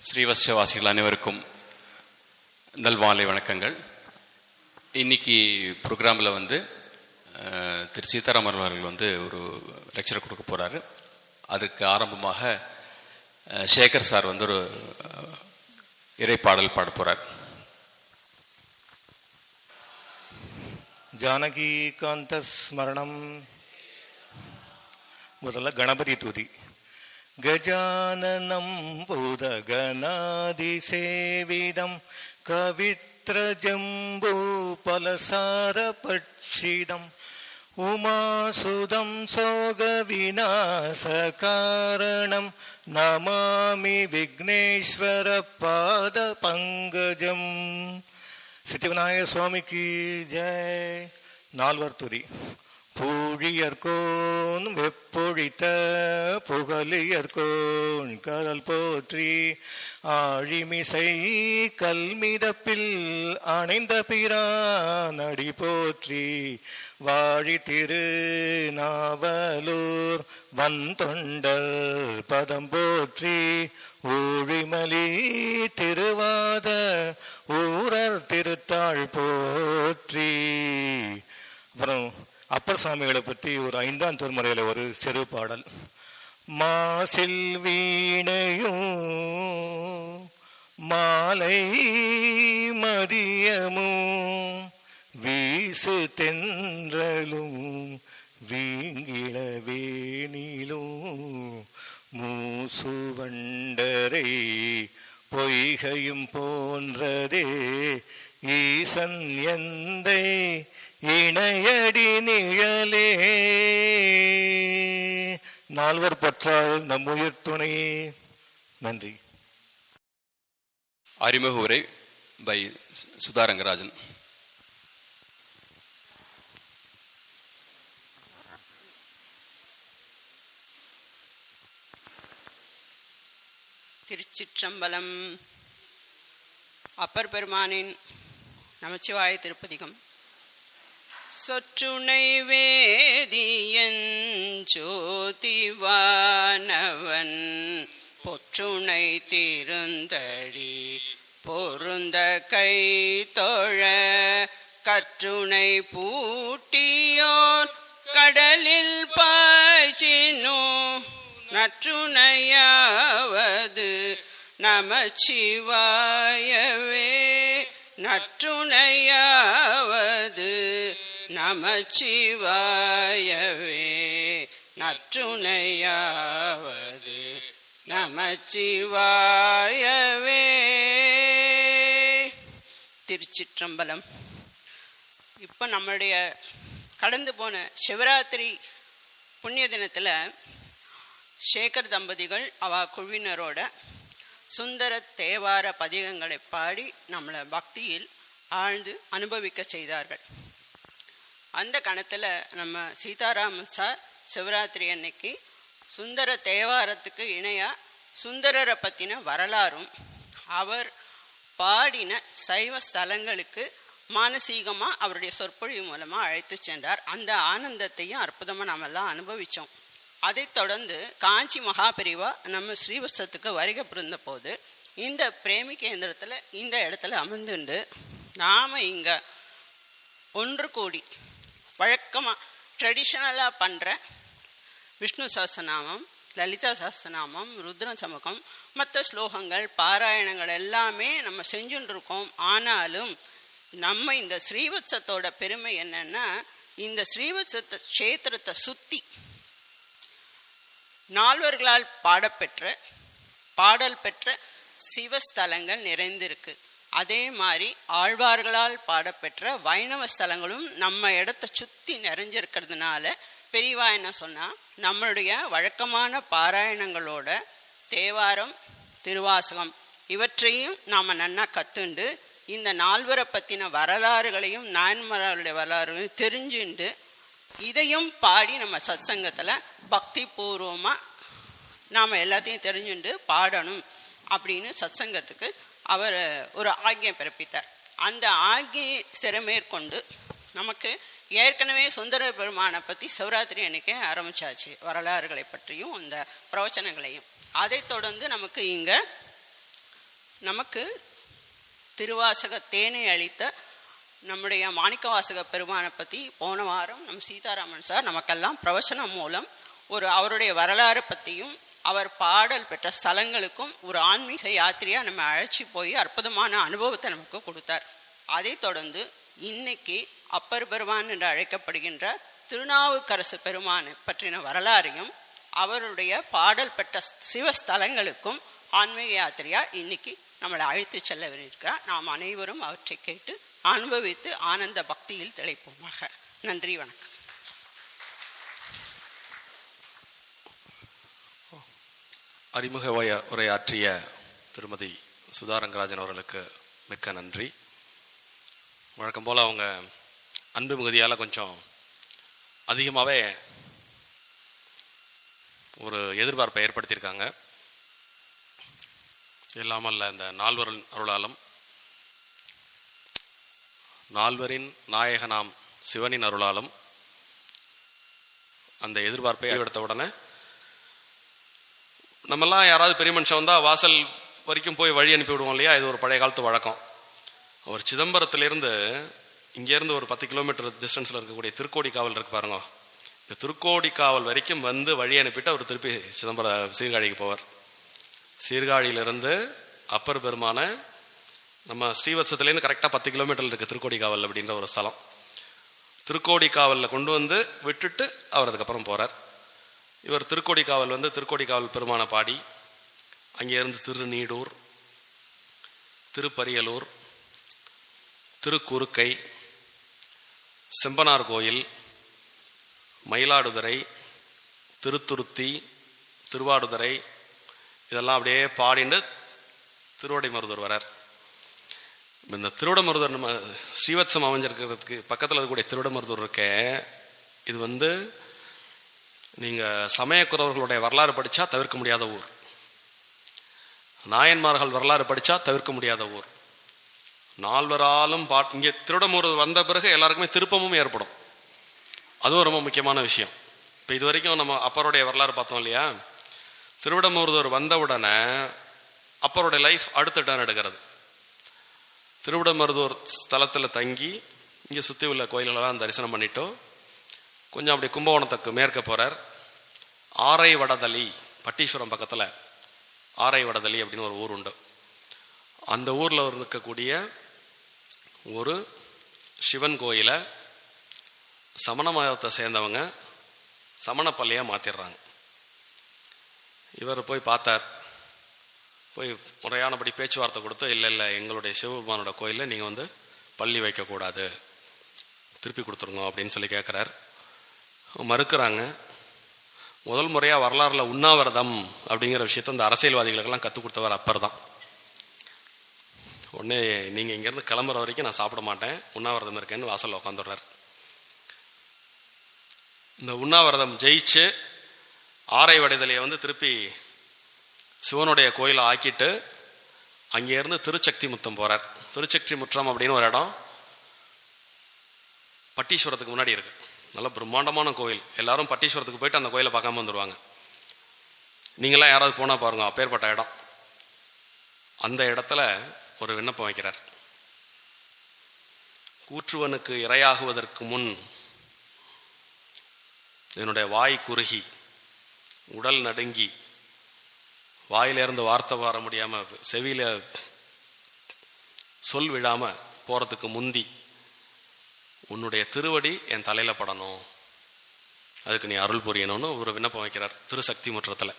ஸ்ரீவத்சவாசிகள் அனைவருக்கும் நல்வாலை வணக்கங்கள். இன்னைக்கு ப்ரோக்ராமில் திரு சீதாராமன் அவர்கள் ஒரு லெக்சர் கொடுக்க போகிறாரு. அதுக்கு ஆரம்பமாக சேகர் சார் ஒரு இறைப்பாடல் பாட போகிறார். ஜானகி காந்த ஸ்மரணம். முதல்ல கணபதி துதி. கஜானனம் பூதகணாதிசேவிதம் கவித்ரஜம்பூ பலசாரபட்சிதம் உமாசுதம் சோக விநாசகாரணம் நமாமி விக்னேஸ்வர பாத பங்கஜம். சித்திவிநாயக சுவாமிக்கு ஜெய். நால்வர் துதி. பூழியர்கோன் வெப்பொழித்த புகழியர்கோன் கடல் போற்றி ஆழிமிசை கல்மிதப்பில் அணைந்த பிரானடி போற்றி வாழி திரு நாவலூர் வந்தொண்டர் பதம் போற்றி ஊழிமலி திருவாத ஊரர் திருத்தாள் போற்றி. அப்புறம் அப்பர் சாமிகளை பற்றி ஒரு 5ஆம் திருமுறையில் ஒரு சிறு பாடல். மாசில் வீணையும் மாலை மதியமும் வீசு தென்றலும் வீங்கிள வேனிலும் மூசுவண்டரை பொய்கையும் போன்றதே ஈசன் எந்தை இணையடி நிழலே. நால்வர் பற்றால் நம் உயிர் துணை. நன்றி. அறிமுக உரை பை சுதாரங்கராஜன். திருச்சிற்றம்பலம். அப்பர் பெருமானின் நமச்சிவாய திருப்பதிகம். சொற்றுணை வேதியன் ஜோதிவானவன் பொற்றுணை திருந்தழி பொருந்த கை தொழ கற்றுணை பூட்டியோர் கடலில் பாய்ச்சினோ நற்றுணையாவது நமச்சிவாயவே. நற்றுணையாவது நமச்சிவாயவே. நற்றுணையாவது நமச்சிவாயவே. திருச்சிற்றம்பலம். இப்போ நம்மளுடைய கடந்து போன சிவராத்திரி புண்ணிய தினத்தில் சேகர் தம்பதிகள் அவ குழுவினரோட சுந்தர தேவார பதிகங்களை பாடி நம்மளை பக்தியில் ஆழ்ந்து அனுபவிக்க செய்தார்கள். அந்த கணத்தில் நம்ம சீதாராமன் சார் சிவராத்திரி அன்னைக்கு சுந்தர தேவாரத்துக்கு இணையாக சுந்தரரை பற்றின வரலாறும் அவர் பாடின சைவ ஸ்தலங்களுக்கு மானசீகமாக அவருடைய சொற்பொழிவு மூலமாக அழைத்து சென்றார். அந்த ஆனந்தத்தையும் அற்புதமாக நாமெல்லாம் அனுபவித்தோம். அதை தொடர்ந்து காஞ்சி மகாபெரிவா நம்ம ஸ்ரீவத்சத்துக்கு வருகை புரிந்த போது இந்த பிரேமி கேந்திரத்தில் இந்த இடத்துல அமர்ந்துண்டு நாம் இங்கே ஒன்று கூடி வழக்கமாக ட்ரெடிஷ்னலாக பண்ணுற விஷ்ணு சஹஸ்ரநாமம், லலிதா சஹஸ்ரநாமம், ருத்ர சமகம், மற்ற ஸ்லோகங்கள், பாராயணங்கள் எல்லாமே நம்ம செஞ்சுட்டு இருக்கோம். ஆனாலும் நம்ம இந்த ஸ்ரீவத்சத்தோட பெருமை என்னன்னா, இந்த ஸ்ரீவத்சத்தை க்ஷேத்திரத்தை சுற்றி நால்வர்களால் பாடல் பெற்ற சிவஸ்தலங்கள் நிறைந்திருக்கு. அதே மாதிரி ஆழ்வார்களால் பாடப்பெற்ற வைணவ ஸ்தலங்களும் நம்ம இடத்தை சுற்றி நிறைஞ்சிருக்கிறதுனால பெரியவா என்ன சொன்னால், நம்மளுடைய வழக்கமான பாராயணங்களோட தேவாரம், திருவாசகம் இவற்றையும் நாம் நன்னா கற்றுண்டு இந்த நால்வரை பற்றின வரலாறுகளையும் நாயன்மார்களுடைய வரலாறுகளையும் தெரிஞ்சுண்டு இதையும் பாடி நம்ம சத்சங்கத்தில் பக்தி பூர்வமாக நாம் எல்லாத்தையும் தெரிஞ்சுண்டு பாடணும் அப்படின்னு சத்சங்கத்துக்கு அவர் ஒரு ஆக்ஞை பிறப்பித்தார். அந்த ஆக்ஞையை சிறமேற்கொண்டு நமக்கு ஏற்கனவே சுந்தர பெருமானை பற்றி சிவராத்திரி அன்னைக்கே ஆரம்பித்தாச்சு, வரலாறுகளை பற்றியும் அந்த பிரவச்சனங்களையும். அதை தொடர்ந்து நமக்கு இங்கே நமக்கு திருவாசக தேனை அளித்த நம்முடைய மாணிக்கவாசக பெருமானை பற்றி போன வாரம் நம் சீதாராமன் சார் நமக்கெல்லாம் பிரவச்சனம் மூலம் அவருடைய வரலாறு பற்றியும் அவர் பாடல் பெற்ற ஸ்தலங்களுக்கும் ஒரு ஆன்மீக யாத்திரையாக நம்ம அழைச்சி போய் அற்புதமான அனுபவத்தை நமக்கு கொடுத்தார். அதை தொடர்ந்து இன்னைக்கு அப்பர் பெருமான் என்று அழைக்கப்படுகின்ற திருநாவுக்கரசு பெருமானை பற்றின வரலாறையும் அவருடைய பாடல் பெற்ற சிவஸ்தலங்களுக்கும் ஆன்மீக யாத்திரையா இன்னைக்கு நம்மளை அழைத்து செல்லவிருக்கிறார். நாம் அனைவரும் அவற்றை கேட்டு அனுபவித்து ஆனந்த பக்தியில் திளைப்போமாக. நன்றி, வணக்கம். அறிமுக உரையாற்றிய திருமதி சுதா ரங்கராஜன் அவர்களுக்கு மிக்க நன்றி. வழக்கம் போல் அவங்க அன்பு மிகுதியால் கொஞ்சம் அதிகமாகவே ஒரு எதிர்பார்ப்பை ஏற்படுத்தியிருக்காங்க. இல்லாமல் இந்த நால்வரின் அருளாலும் நால்வரின் நாயகனாம் சிவனின் அருளாலும் அந்த எதிர்பார்ப்பை எடுத்த உடனே நம்மெல்லாம் யாராவது பெரிய மனுஷன் வந்தால் வாசல் வரைக்கும் போய் வழி அனுப்பி விடுவோம் இல்லையா? இது ஒரு பழைய காலத்து வழக்கம். அவர் சிதம்பரத்திலிருந்து இங்கேருந்து ஒரு 10 கிலோமீட்டர் டிஸ்டன்ஸில் இருக்கக்கூடிய திருக்கோடி காவல் இருக்கு பாருங்க. இந்த திருக்கோடி காவல் வரைக்கும் வந்து வழி அனுப்பிட்டு அவர் திருப்பி சீர்காழிக்கு போவார். சீர்காழியிலிருந்து அப்பர் பெருமான நம்ம ஸ்ரீவத்சத்துலேருந்து கரெக்டாக 10 கிலோமீட்டர் இருக்குது திருக்கோடி காவல் அப்படின்ற ஒரு ஸ்தலம். திருக்கோடி காவலில் கொண்டு வந்து விட்டுட்டு அவர் அதுக்கப்புறம் போகிறார். இவர் திருக்கோடி காவல் வந்து திருக்கோடி காவல் பெருமான பாடி அங்கேருந்து திருநீடூர், திருப்பரியலூர், திருக்குறுக்கை, செம்பனார் கோயில், மயிலாடுதுறை, திருத்துருத்தி, திருவாடுதுறை இதெல்லாம் அப்படியே பாடிண்டு திருவடைமருதூர் வரார். இந்த திருவிடமருதூர் நம்ம ஸ்ரீவத்சம் அமைஞ்சிருக்கிறதுக்கு பக்கத்தில் இருக்கக்கூடிய திருவிடமருதூர் இருக்க, இது வந்து நீங்கள் சமயக்குறவர்களுடைய வரலாறு படித்தா தவிர்க்க முடியாத ஊர், நாயன்மார்கள் வரலாறு படித்தா தவிர்க்க முடியாத ஊர். நால்வராலும் இங்கே திருவிடமருதூர் வந்த பிறகு எல்லாருக்குமே திருப்பமும் ஏற்படும். அதுவும் ரொம்ப முக்கியமான விஷயம். இப்போ இது வரைக்கும் நம்ம அப்பருடைய வரலாறு பார்த்தோம் இல்லையா? திருவிடமருதூர் வந்தவுடனே அப்பருடைய லைஃப் அடுத்த டர்ன் எடுக்கிறது. திருவிடமருதூர் ஸ்தலத்தில் தங்கி இங்கே சுற்றி உள்ள கோயில்களெல்லாம் தரிசனம் பண்ணிட்டோ கொஞ்சம் அப்படி கும்பகோணத்துக்கு மேற்க போகிறார். ஆரை வடதளி, பட்டீஸ்வரம் பக்கத்தில் ஆரை வடதளி அப்படின்னு ஒரு ஊர் உண்டு. அந்த ஊரில் இருக்கக்கூடிய ஒரு சிவன் கோயிலை சமண மதத்தை சேர்ந்தவங்க சமணப்பள்ளியாக மாற்றிடுறாங்க. இவர் போய் பார்த்தார். போய் முறையானபடி பேச்சுவார்த்தை கொடுத்து, இல்லை எங்களுடைய சிவபெருமானோட கோயிலில் நீங்கள் வந்து பள்ளி வைக்கக்கூடாது, திருப்பி கொடுத்துருங்க அப்படின்னு சொல்லி கேட்குறார். மறுக்கிறாங்க. முதல் முறையாக வரலாறுல உண்ணாவிரதம் அப்படிங்கிற விஷயத்த இந்த அரசியல்வாதிகளுக்கெல்லாம் கற்றுக் கொடுத்தவர் அப்பர் தான். உடனே நீங்கள் இங்கேருந்து கிளம்புற வரைக்கும் நான் சாப்பிட மாட்டேன், உண்ணாவிரதம் இருக்கேன்னு வாசலில் உட்காந்துடுறார். இந்த உண்ணாவிரதம் ஜெயிச்சு ஆரை வடைதலையை வந்து திருப்பி சிவனுடைய கோயிலை ஆக்கிட்டு அங்கேருந்து திருச்சக்தி முத்தம் போகிறார். திருச்சக்தி முற்றம் அப்படின்னு ஒரு இடம் பட்டீஸ்வரத்துக்கு முன்னாடி இருக்கு. நல்ல பிரம்மாண்டமான கோயில். எல்லாரும் பட்டீஸ்வரத்துக்கு போயிட்டு அந்த கோயிலை பார்க்காம வந்துடுவாங்க. நீங்களாம் யாராவது போனால் பாருங்க, அப்பேற்பட்ட இடம். அந்த இடத்துல ஒரு விண்ணப்பம் வைக்கிறார். கூற்றுவனுக்கு இரையாகுவதற்கு முன் என்னுடைய வாய் குறுகி உடல் நடுங்கி வாயிலிருந்து வார்த்தை வர முடியாம செவியில சொல் விழாம போறதுக்கு முந்தி உன்னுடைய திருவடி என் தலையில படணும், அதுக்கு நீ அருள் புரியணும்னு ஒரு விண்ணப்பம் வைக்கிறார் திருசக்தி முற்றத்துல.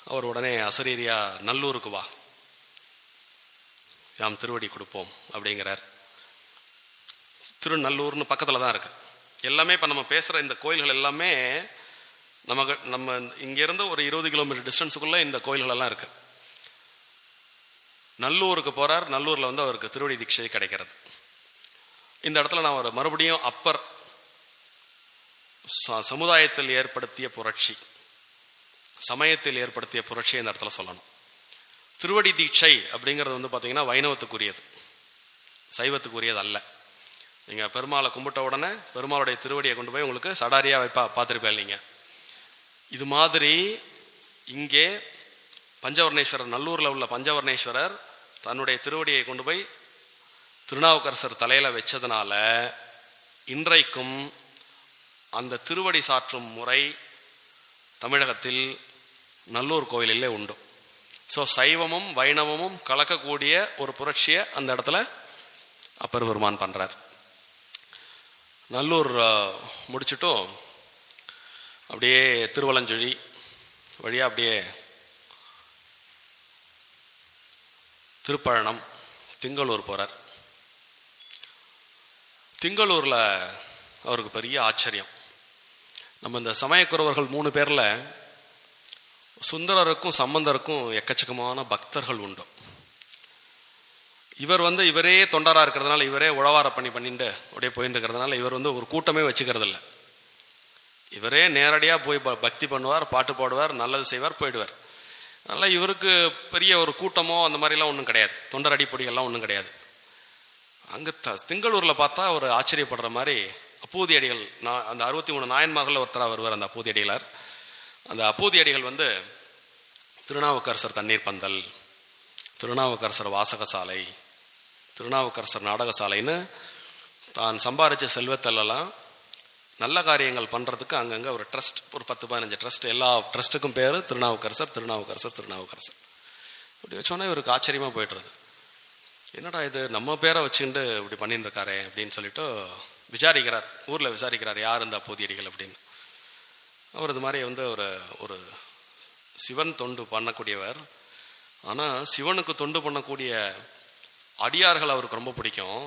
அவர் உடனே அசரீரியா நல்லூருக்கு வா, யாம் திருவடி கொடுப்போம் அப்படிங்கிறார். திருநல்லூர்னு பக்கத்துல தான் இருக்கு. எல்லாமே இப்ப நம்ம பேசுற இந்த கோயில்கள் எல்லாமே நம்ம இங்கிருந்து ஒரு 20 கிலோமீட்டர் டிஸ்டன்ஸுக்குள்ள இந்த கோயில்கள் எல்லாம் இருக்கு. நல்லூருக்கு போறார். நல்லூர்ல வந்து அவருக்கு திருவடி தீட்சை கிடைக்கிறது. இந்த இடத்துல நான் ஒரு மறுபடியும் அப்பர் சமுதாயத்தில் ஏற்படுத்திய புரட்சி, சமயத்தில் ஏற்படுத்திய புரட்சியை இந்த இடத்துல சொல்லணும். திருவடி தீட்சை அப்படிங்கிறது வந்து பாத்தீங்கன்னா வைணவத்துக்குரியது, சைவத்துக்குரியது அல்ல. நீங்க பெருமாளை கும்பிட்ட உடனே பெருமாளுடைய திருவடியை கொண்டு போய் உங்களுக்கு சடாரியா பார்த்திருப்பேன் இல்லைங்க. இது மாதிரி இங்கே பஞ்சவர்ணேஸ்வரர், நல்லூரில் உள்ள பஞ்சவர்ணேஸ்வரர் தன்னுடைய திருவடியை கொண்டு போய் திருநாவுக்கரசர் தலையில வச்சதுனால இன்றைக்கும் அந்த திருவடி சாற்றும் முறை தமிழகத்தில் நல்லூர் கோயிலிலே உண்டு. ஸோ சைவமும் வைணவமும் கலக்கக்கூடிய ஒரு புரட்சியை அந்த இடத்துல அப்பர் பெருமான் பண்றார். நல்லூர் முடிச்சுட்டும் அப்படியே திருவலஞ்சுழி வழியா அப்படியே திருப்பழனம், திங்களூர் போறார். திங்களூர்ல அவருக்கு பெரிய ஆச்சரியம். நம்ம இந்த சமயக்குறவர்கள் 3 பேர்ல சுந்தரருக்கும் சம்பந்தருக்கும் எக்கச்சக்கமான பக்தர்கள் உண்டு. இவர் இவரே தொண்டரா இருக்கிறதுனால, இவரே உழவார பண்ணிட்டு அப்படியே போயிட்டு இருக்கிறதுனால இவர் ஒரு கூட்டமே வச்சுக்கிறது இல்லை. இவரே நேரடியா போய் பக்தி பண்ணுவார், பாட்டு பாடுவார், நல்லது செய்வார், போயிடுவார். அதனால இவருக்கு பெரிய ஒரு கூட்டமோ அந்த மாதிரிலாம் ஒன்றும் கிடையாது, தொண்டர் அடிப்பொடிகள்லாம் ஒன்றும் கிடையாது. அங்க திங்களூர்ல பார்த்தா ஒரு ஆச்சரியப்படுற மாதிரி அப்பூதி அடிகள், அந்த 63 நாயன்மார்கள் ஒருத்தராக வருவார் அந்த அப்பூதி அடிகளார். அந்த அப்பூதி அடிகள் திருநாவுக்கரசர் தண்ணீர் பந்தல், திருநாவுக்கரசர் வாசகசாலை, திருநாவுக்கரசர் நாடகசாலைன்னு தான் சம்பாரிச்ச செல்வத்தெல்லாம் நல்ல காரியங்கள் பண்றதுக்கு அங்கங்க ஒரு ட்ரஸ்ட், ஒரு 10-15 ட்ரஸ்ட், எல்லா ட்ரஸ்ட்டுக்கும் பேரு திருநாவுக்கரசர் திருநாவுக்கரசர் திருநாவுக்கரசர். இப்படி வச்சோன்னா இவருக்கு ஆச்சரியமா போயிட்டுறது. என்னடா இது நம்ம பேரை வச்சுக்கிட்டு இப்படி பண்ணிட்டு இருக்காரு அப்படின்னு சொல்லிட்டு விசாரிக்கிறார், ஊர்ல விசாரிக்கிறார் யார் இந்த அப்போதியடிகள் அப்படின்னு. அவர் இது மாதிரி ஒரு சிவன் தொண்டு பண்ணக்கூடியவர். ஆனா சிவனுக்கு தொண்டு பண்ணக்கூடிய அடியார்கள் அவருக்கு ரொம்ப பிடிக்கும்.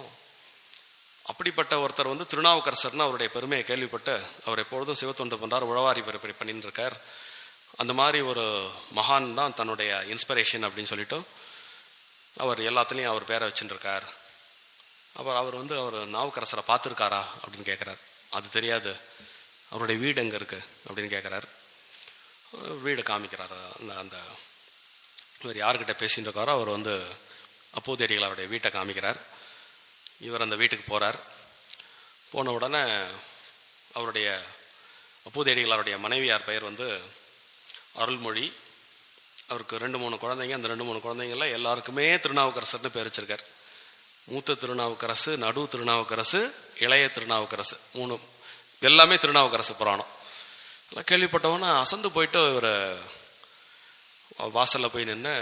அப்படிப்பட்ட ஒருத்தர் திருநாவுக்கரசர்னு அவருடைய பெருமையை கேள்விப்பட்டு அவர் எப்பொழுதும் சிவத்தொண்டு பண்றார், உழவாரி இப்படி பண்ணிட்டு இருக்கார். அந்த மாதிரி ஒரு மகான் தான் தன்னுடைய இன்ஸ்பிரேஷன் அப்படின்னு சொல்லிட்டு அவர் எல்லாத்துலேயும் அவர் பேரை வச்சுட்டு இருக்கார். அவர் அவர் நாவுக்கரசரை பார்த்துருக்காரா அப்படின்னு கேட்குறார். அது தெரியாது. அவருடைய வீடு எங்கே இருக்கு அப்படின்னு கேட்குறார். வீடு காமிக்கிறார். அந்த இவர் யாருக்கிட்ட பேசிட்டு இருக்காரோ அவர் அப்போதையடிகள் அவருடைய வீட்டை காமிக்கிறார். இவர் அந்த வீட்டுக்கு போறார். போன உடனே அவருடைய அப்போதையடிகளாருடைய மனைவியார் பெயர் அருள்மொழி. அவருக்கு 2-3 குழந்தைங்க. அந்த 2-3 குழந்தைங்கள எல்லாருக்குமே திருநாவுக்கரசர்னு பேர் வச்சிருக்கார். மூத்த திருநாவுக்கரசு, நடு திருநாவுக்கரசு, இளைய திருநாவுக்கரசு, 3 எல்லாமே திருநாவுக்கரசு புராணம். எல்லாம் கேள்விப்பட்டவன அசந்து போயிட்டு இவர் வாசல்ல போய் நின்று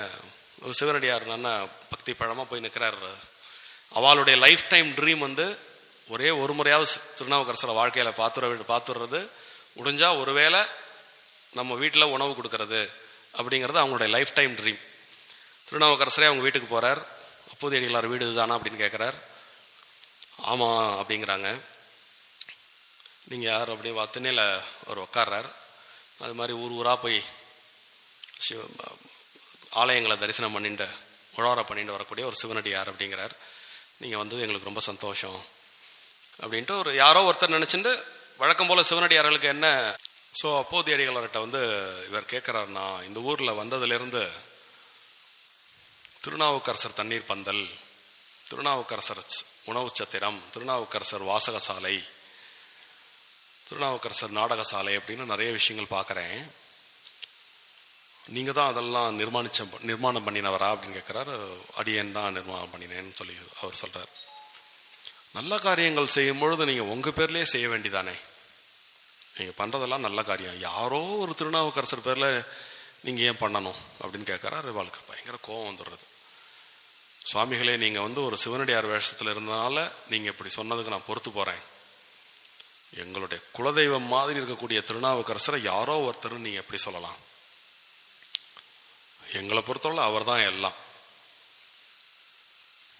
சிவனடியார் நல்லா பக்தி பழமா போய் நிற்கிறார். அவளுடைய லைஃப் டைம் ட்ரீம் ஒரே ஒரு முறையாவது திருநாவுக்கரசரை வாழ்க்கையில பார்த்துடுறது, முடிஞ்சா ஒருவேளை நம்ம வீட்டில் உணவு கொடுக்கறது அப்படிங்கிறது அவங்களுடைய லைஃப் டைம் ட்ரீம். திருநாவுக்கரசரே அவங்க வீட்டுக்கு போறார். அப்போதையடிகளார் வீடு இதுதானா அப்படின்னு கேட்கிறார். ஆமா அப்படிங்கிறாங்க. நீங்க யார் அப்படி திண்ணையில அவர் உட்கார்றார். அது மாதிரி ஊரா போய் ஆலயங்களை தரிசனம் பண்ணிட்டு உழவார பண்ணிட்டு வரக்கூடிய ஒரு சிவனடியார் அப்படிங்கிறார். நீங்க எங்களுக்கு ரொம்ப சந்தோஷம் அப்படின்ட்டு யாரோ ஒருத்தர் நினைச்சுட்டு வழக்கம் போல சிவனடியார்களுக்கு என்ன. ஸோ அப்போதையடிகளார்கிட்ட இவர் கேட்கிறாருன்னா, இந்த ஊர்ல வந்ததுல இருந்து திருநாவுக்கரசர் தண்ணீர் பந்தல், திருநாவுக்கரசர் உணவு சத்திரம், திருநாவுக்கரசர் வாசகசாலை, திருநாவுக்கரசர் நாடகசாலை அப்படின்னு நிறைய விஷயங்கள் பார்க்குறேன். நீங்க தான் அதெல்லாம் நிர்மாணம் பண்ணினவரா அப்படின்னு கேட்கிறாரு. அடியேன் தான் நிர்மாணம் பண்ணினேன்னு சொல்லி அவர் சொல்றார். நல்ல காரியங்கள் செய்யும் பொழுது நீங்க உங்க பேர்லயே செய்ய வேண்டியதானே, நீங்க பண்றதெல்லாம் நல்ல காரியம், யாரோ ஒரு திருநாவுக்கரசர் பேர்ல நீங்க ஏன் பண்ணணும் அப்படின்னு கேட்கிறாரு. அவளுக்கு பயங்கர கோபம் வந்துடுறது. சுவாமிகளே, நீங்க ஒரு சிவனடியார் வேஷத்துல இருந்தனால நீங்க இப்படி சொன்னதுக்கு நான் பொறுத்து போறேன். எங்களுடைய குலதெய்வம் மாதிரி இருக்கக்கூடிய திருநாவுக்கரசரை யாரோ ஒருத்தர் நீங்க எப்படி சொல்லலாம்? எங்களை பொறுத்தவரை அவர் தான் எல்லாம்,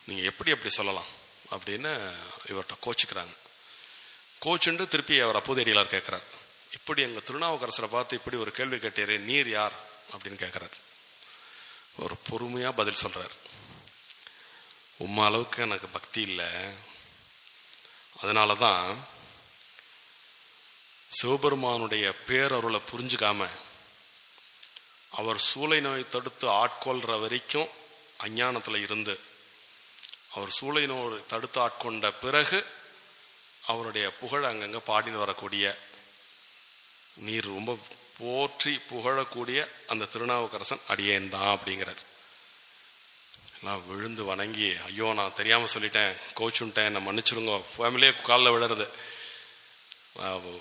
நீங்க எப்படி சொல்லலாம் அப்படின்னு இவர்கிட்ட கோச்சுக்கிறாங்க. கோச்சுண்டு திருப்பி அவர் அப்போதையடிகளார் கேட்கிறார், இப்படி எங்க திருநாவுக்கரசரை பார்த்து இப்படி ஒரு கேள்வி கேட்டீரே, நீர் யார் அப்படின்னு கேட்கிறார். ஒரு பொறுமையா பதில் சொல்றார். உம்மா அளவுக்கு எனக்கு பக்தி இல்லை, அதனாலதான் சிவபெருமானுடைய பேரருளை புரிஞ்சுக்காம அவர் சூளை நோய் தடுத்து ஆட்கொள்ற வரைக்கும் அஞ்ஞானத்துல இருந்து, அவர் சூளை நோய் தடுத்து ஆட்கொண்ட பிறகு அவருடைய புகழ் அங்கங்க பாடின்னு வரக்கூடிய நீர் ரொம்ப போற்றி புகழக்கூடிய அந்த திருநாவுக்கரசன் அடியேன் தான் அப்படிங்கிறார். நான் விழுந்து வணங்கி, ஐயோ நான் தெரியாம சொல்லிட்டேன், கோச்சுன்ட்டேன், என்ன மன்னிச்சிருங்கோ. ஃபேமிலியே காலில் விழுறது,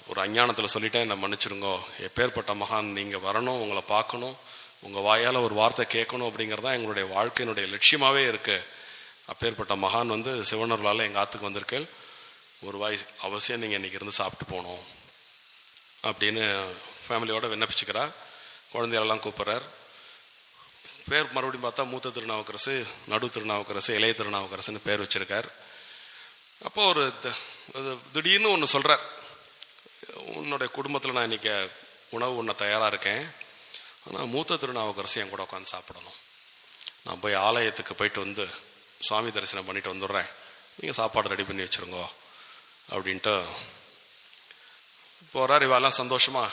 ஒரு அஞ்ஞானத்தில் சொல்லிட்டேன், என்ன மன்னிச்சிருங்கோ. எப்பேற்பட்ட மகான், நீங்க வரணும், உங்களை பார்க்கணும், உங்க வாயால ஒரு வார்த்தை கேட்கணும் அப்படிங்கறதா எங்களுடைய வாழ்க்கையினுடைய லட்சியமாவே இருக்கு. அப்பேற்பட்ட மகான் வந்து சிவனருளால எங்க ஆத்துக்கு வந்திருக்கேன், ஒரு வாய் அவசியம் நீங்க இன்னைக்கு இருந்து சாப்பிட்டு போகணும் அப்படின்னு ஃபேமிலியோட விண்ணப்பிச்சுக்கிறா. குழந்தைகளெல்லாம் கூப்பிட்றார். பேர் மறுபடியும் பார்த்தா மூத்த திருநாவுக்கரசு, நடு திருநாவுக்கரசு, இளைய திருநாவுக்கரசுன்னு பேர் வச்சிருக்கார். அப்போ ஒரு திடீர்னு ஒன்று சொல்றார், உன்னுடைய குடும்பத்தில் நான் இன்னைக்கு உணவு உண்ண தயாராக இருக்கேன், ஆனால் மூத்த திருநாவுக்கரசு என் கூட உட்காந்து சாப்பிடணும். நான் போய் ஆலயத்துக்கு போயிட்டு வந்து சுவாமி தரிசனம் பண்ணிட்டு வந்துடுறேன், நீங்கள் சாப்பாடு ரெடி பண்ணி வச்சிருங்கோ அப்படின்ட்டு போறார். இவெல்லாம் சந்தோஷமா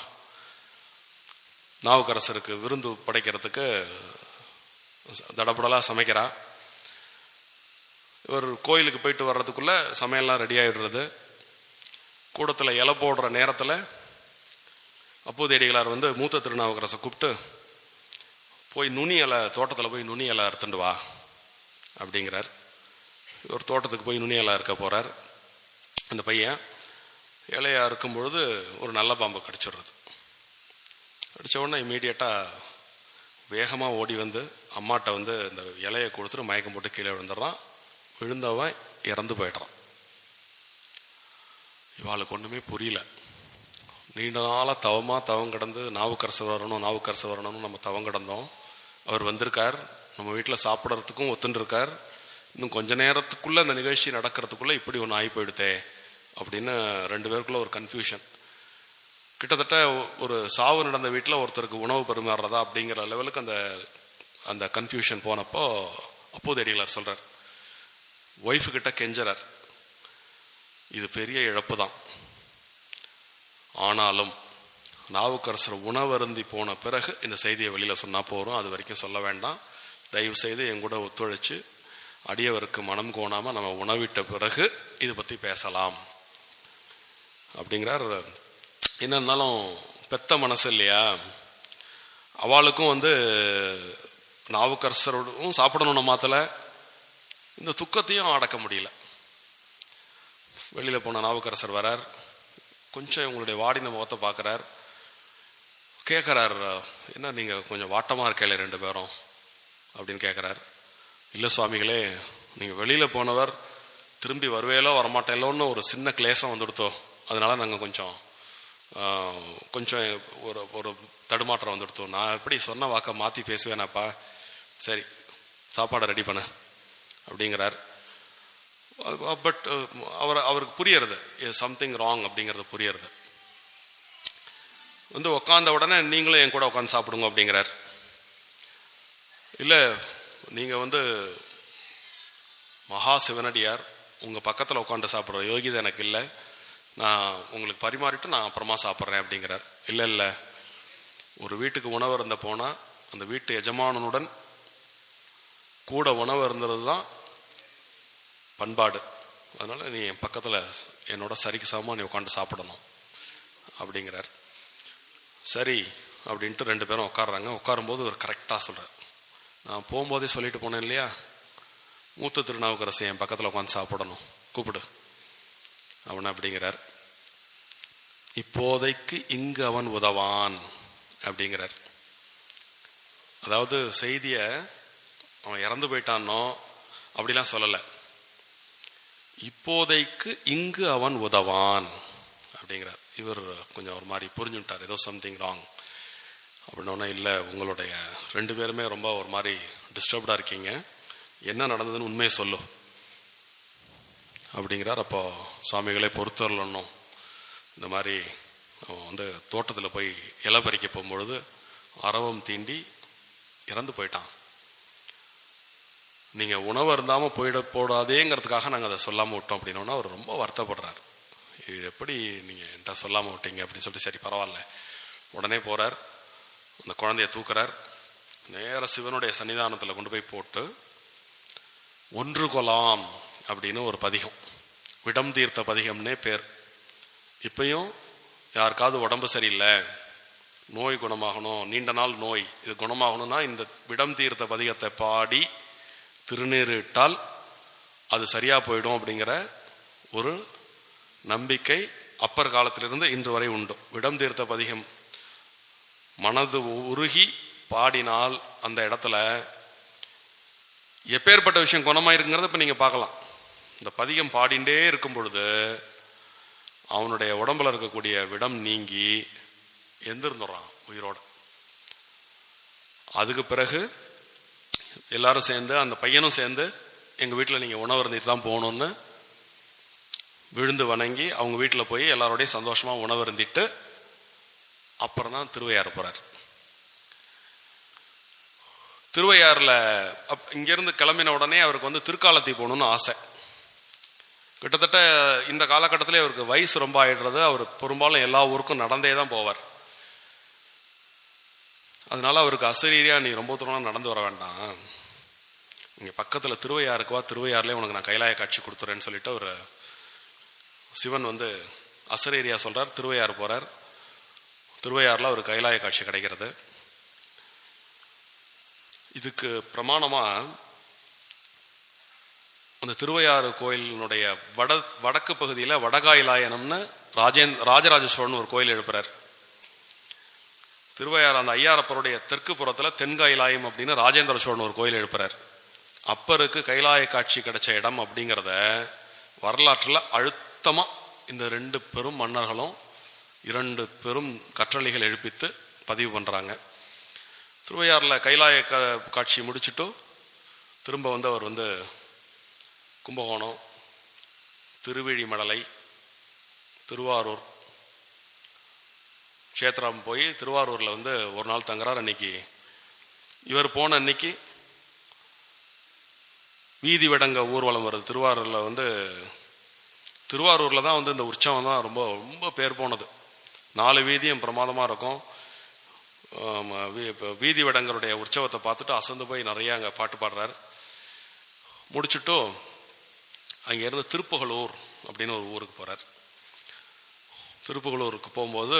நாவுக்கரசருக்கு விருந்து படைக்கிறதுக்கு தடபுடலா சமைக்கிறா. இவர் கோயிலுக்கு போயிட்டு வர்றதுக்குள்ள சமையல்லாம் ரெடி ஆயிடுறது. கூடத்துல இலை போடுற நேரத்துல அப்போதையடிகளார் வந்து மூத்த திருநாவுக்கரசை கூப்பிட்டு, போய் நுனி இலை, தோட்டத்துல போய் நுனி இலை அறுத்துண்டு வா அப்படிங்கிறார். இவர் தோட்டத்துக்கு போய் நுனி இலை அறுக்க போறார். அந்த பையன் இலையை அறுக்கும் பொழுது ஒரு நல்ல பாம்பை கடிச்சிடுறது. கடிச்ச உடனே இம்மீடியட்டா வேகமா ஓடி வந்து அம்மாட்ட வந்து இந்த இலையை கொடுத்துட்டு மயக்கம் போட்டு கீழே விழுந்துடுறான். விழுந்தவன் இறந்து போயிடுறான். இவாளுக்கு ஒண்ணுமே புரியல. நீண்ட நாளா தவம் கிடந்து நாவுக்கரசர் வரணும்னு நம்ம தவம் கிடந்தோம். அவர் வந்திருக்கார், நம்ம வீட்டுல சாப்பிடறதுக்கும் ஒத்துன்னு இருக்கார். இன்னும் கொஞ்ச நேரத்துக்குள்ள அந்த நிகழ்ச்சி நடக்கிறதுக்குள்ள இப்படி ஒன்று ஆகி போயிடுதே அப்படின்னு ரெண்டு பேருக்குள்ள ஒரு கன்ஃபியூஷன். கிட்டத்தட்ட ஒரு சாவு நடந்த வீட்டில் ஒருத்தருக்கு உணவு பரிமாறுறதா அப்படிங்கிற லெவலுக்கு அந்த கன்ஃபியூஷன் போனப்போ அப்போதையடிகளார் சொல்றார், ஒய்ஃபு கிட்ட கெஞ்சறார், இது பெரிய இழப்பு தான், ஆனாலும் நாவுக்கரசர் உணவருந்தி போன பிறகு இந்த செய்தியை வெளியில சொன்னா போறோம், அது வரைக்கும் சொல்ல வேண்டாம், தயவு செய்து என் கூட ஒத்துழைச்சு அடியவருக்கு மனம் கோணாம நம்ம உணவிட்ட பிறகு இது பத்தி பேசலாம் அப்படிங்கிறார். என்ன இருந்தாலும் பெத்த மனசு இல்லையா, அவளுக்கும் வந்து நாவுக்கரசரோடும் சாப்பிடணும்னு மாத்தல, இந்த துக்கத்தையும் அடக்க முடியல. வெளியில போன நாவுக்கரசர் வரார், கொஞ்சம் உங்களுடைய வாடின முகத்தை பார்க்கிறார், கேட்கிறார், என்ன நீங்க கொஞ்சம் வாட்டமா இருக்கல ரெண்டு பேரும் அப்படின்னு கேட்கிறார். இல்ல சுவாமிகளே, நீங்க வெளியில போனவர் திரும்பி வருவேலோ வரமாட்டேலோன்னு ஒரு சின்ன கிளேசம் வந்துடுத்தோ, அதனால நாங்க கொஞ்சம் ஒரு தடுமாற்றம் வந்துடுத்தோம். நான் எப்படி சொன்ன வாக்க மாத்தி பேசுவேனாப்பா, சரி சாப்பாடை ரெடி பண்ண அப்படிங்கிறார். பட் அவருக்கு புரியறது சம்திங் ராங் அப்படிங்கிறது புரியறது. வந்து உக்காந்த உடனே நீங்களும் என் கூட உட்காந்து சாப்பிடுங்க அப்படிங்கிறார். இல்ல நீங்க வந்து மகா சிவனடியார், உங்க பக்கத்துல உட்காந்து சாப்பிடுற யோகிதை எனக்கு இல்லை, நான் உங்களுக்கு பரிமாறிட்டு நான் அப்புறமா சாப்பிட்றேன் அப்படிங்கிறார். இல்ல ஒரு வீட்டுக்கு உணவு இருந்த போனா அந்த வீட்டு எஜமானனுடன் கூட உணவு இருந்தது தான் பண்பாடு, அதனால நீ என் பக்கத்துல என்னோட சரிக்கு சமமா நீ உட்காந்து சாப்பிடணும் அப்படிங்கிறார். சரி அப்படின்ட்டு ரெண்டு பேரும் உட்காடுறாங்க. உட்காரும்போது ஒரு கரெக்டா சொல்றார், நான் போகும்போதே சொல்லிட்டு போனேன் இல்லையா, மூத்த திருநாவுக்கரசு என் பக்கத்துல உட்காந்து சாப்பிடணும், கூப்பிடு அவன் அப்படிங்கிறார். இப்போதைக்கு இங்கு அவன் உதவான் அப்படிங்கிறார். அதாவது செய்திய அவன் இறந்து போயிட்டானோ அப்படிலாம் சொல்லல, இப்போதைக்கு இங்கு அவன் உதவான் அப்படிங்கிறார். இவர் கொஞ்சம் ஒரு மாதிரி புரிஞ்சுட்டார், ஏதோ சம்திங் ராங் அப்படின்னா. இல்லை, உங்களுடைய ரெண்டு பேருமே ரொம்ப ஒரு மாதிரி டிஸ்டர்ப்டா இருக்கீங்க, என்ன நடந்ததுன்னு உண்மையை சொல்லு அப்படிங்கிறார். அப்போ சுவாமிகளே பொறுத்தரலன்னும், இந்த மாதிரி வந்து தோட்டத்தில் போய் இலை பறிக்க போகும்பொழுது அரவம் தீண்டி இறந்து போயிட்டான், நீங்க உணவு இருந்தாம போடாதேங்கிறதுக்காக நாங்கள் அதை சொல்லாம விட்டோம் அப்படின்னா அவர் ரொம்ப வருத்தப்படுறார். இது எப்படி நீங்க என்கிட்ட சொல்லாம விட்டீங்க அப்படின்னு சொல்லிட்டு, சரி பரவாயில்ல, உடனே போறார், அந்த குழந்தைய தூக்குறார், நேர சிவனுடைய சன்னிதானத்துல கொண்டு போய் போட்டு ஒன்று கொலாம் அப்படின்னு ஒரு பதிகம், விடம் தீர்த்த பதிகம்னே பேர். இப்பயும் யாருக்காவது உடம்பு சரியில்லை, நோய் குணமாகணும், நீண்ட நாள் நோய் இது குணமாகணும்னா இந்த விடம் தீர்த்த பதிகத்தை பாடி திருநீரிட்டால் அது சரியா போயிடும் அப்படிங்கிற ஒரு நம்பிக்கை அப்பர் காலத்திலிருந்து இன்று வரை உண்டு. விடம் தீர்த்த பதிகம் மனது உருகி பாடினால் அந்த இடத்துல எப்பேற்பட்ட விஷயம் குணமாயிருக்குங்கிறத இப்ப நீங்க பார்க்கலாம். இந்த பதிகம் பாடிண்டே இருக்கும் பொழுது அவனுடைய உடம்புல இருக்கக்கூடிய விடம் நீங்கி எந்திருந்துறான் உயிரோட. அதுக்கு பிறகு எல்லாரும் சேர்ந்து, அந்த பையனும் சேர்ந்து, எங்க வீட்டில் நீங்க உணவு இருந்துட்டு தான் போகணும்னு விழுந்து வணங்கி அவங்க வீட்டில் போய் எல்லாரோடையும் சந்தோஷமா உணவு இருந்திட்டு அப்புறம் தான் திருவையாறு போறார். திருவையாறுல இங்கிருந்து கிளம்பின உடனே அவருக்கு திருக்காலத்தி போகணும்னு ஆசை. கிட்டத்தட்ட இந்த காலகட்டத்திலே அவருக்கு வயசு ரொம்ப ஆயிடுறது. அவர் பெரும்பாலும் எல்லா ஊருக்கும் நடந்தே தான் போவார். அதனால அவருக்கு அசரீரியா நீ ரொம்ப தூரம் நடந்து வர வேண்டாம், இங்க பக்கத்துல திருவையாறுக்கு வா, திருவையாறுல உனக்கு நான் கைலாய காட்சி கொடுத்துறேன்னு சொல்லிட்டு ஒரு சிவன் அசரீரியா சொல்றார். திருவையாறு போறார். திருவையாறுல ஒரு கைலாய காட்சி கிடைக்கிறது. இதுக்கு பிரமாணமா அந்த திருவையாறு கோயிலினுடைய வடக்கு பகுதியில வடகாயிலாயனம்னு ராஜராஜ சோழன் ஒரு கோயில் எழுப்புறார். திருவையாறு அந்த ஐயாரப்பருடைய தெற்கு புறத்துல தென்காயிலாயம் அப்படின்னு ராஜேந்திர சோழன் ஒரு கோயில் எழுப்புறார். அப்பருக்கு கைலாய காட்சி கிடைச்ச இடம் அப்படிங்கிறத வரலாற்றுல அழுத்தமா இந்த 2 பெரும் மன்னர்களும் 2 பெரும் கற்றளிகள் எழுப்பித்து பதிவு பண்றாங்க. திருவையாறுல கைலாய காட்சி முடிச்சுட்டு திரும்ப அவர் கும்பகோணம், திருவிழிமடலை, திருவாரூர் கஷேத்திரம் போய் திருவாரூர்ல ஒரு நாள் தங்குறார். அன்னைக்கு இவர் போன அன்னைக்கு வீதி விடங்க ஊர்வலம் வருது. திருவாரூர்ல தான் இந்த உற்சவம் தான் ரொம்ப ரொம்ப பேர் போனது. 4 வீதியும் பிரமாதமா இருக்கும். வீதி விடங்கருடைய உற்சவத்தை பார்த்துட்டு அசந்து போய் நிறைய அங்க பாட்டு பாடுறார். முடிச்சுட்டு அங்க இருந்து திருப்புகலூர் அப்படின்னு ஒரு ஊருக்கு போறார். திருப்புகலூருக்கு போகும்போது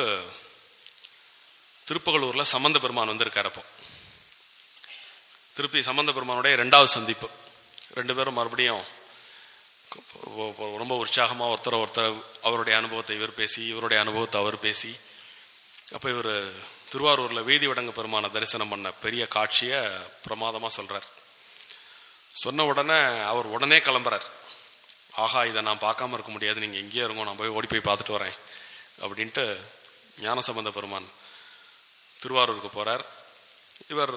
திருப்புகலூர்ல சம்பந்த பெருமான் வந்திருக்காரு. அப்போ திருப்பி சம்பந்த பெருமானுடைய 2வது சந்திப்பு. 2 பேரும் மறுபடியும் ரொம்ப உற்சாகமா ஒருத்தர் அவருடைய அனுபவத்தை இவர் பேசி, இவருடைய அனுபவத்தை அவர் பேசி, அப்ப இவர் திருவாரூர்ல வீதி விடங்க பெருமான தரிசனம் பண்ண பெரிய காட்சிய பிரமாதமா சொல்றார். சொன்ன உடனே அவர் உடனே கிளம்புறார். ஆஹா, இதை நான் பார்க்காம இருக்க முடியாது, நீங்க எங்கேயே இருங்க, நான் போய் ஓடி போய் பார்த்துட்டு வரேன் அப்படின்ட்டு ஞானசம்பந்த பெருமான் திருவாரூருக்கு போறார். இவர்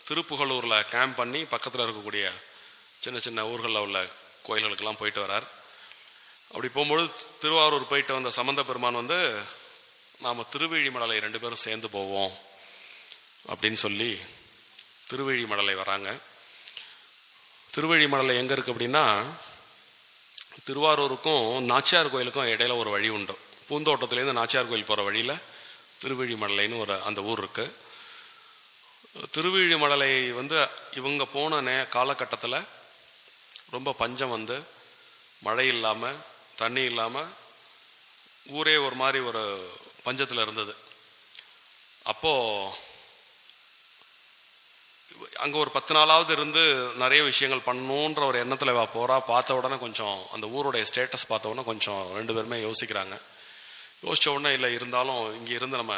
திருப்புகலூர்ல கேம்ப் பண்ணி பக்கத்துல இருக்கக்கூடிய சின்ன சின்ன ஊர்களில் உள்ள கோயில்களுக்கெல்லாம் போயிட்டு வரார். அப்படி போகும்போது திருவாரூர் போயிட்டு வந்த சம்பந்த பெருமான் நாம திருவிழிமடலை 2 பேரும் சேர்ந்து போவோம் அப்படின்னு சொல்லி திருவிழிமடலை வராங்க. திருவிழிமடலை எங்க இருக்கு அப்படின்னா, திருவாரூருக்கும் நாச்சியார் கோயிலுக்கும் இடையில ஒரு வழி உண்டு. பூந்தோட்டத்திலேருந்து நாச்சியார் கோயில் போற வழியில திருவிழிமடலைன்னு அந்த ஊர் இருக்கு. திருவிழிமடலை இவங்க போன காலகட்டத்தில் ரொம்ப பஞ்சம் மழை இல்லாம தண்ணி இல்லாம ஊரே ஒரு மாதிரி ஒரு பஞ்சத்துல இருந்தது. அப்போ அங்க ஒரு 10 நாளாவது இருந்து நிறைய விஷயங்கள் பண்ணணுன்ற ஒரு எண்ணத்துல போறா. பார்த்த உடனே கொஞ்சம் அந்த ஊருடைய ஸ்டேட்டஸ் பார்த்த உடனே கொஞ்சம் 2 பேருமே யோசிக்கிறாங்க. யோசிச்ச உடனே இல்லை, இருந்தாலும் இங்க இருந்து நம்ம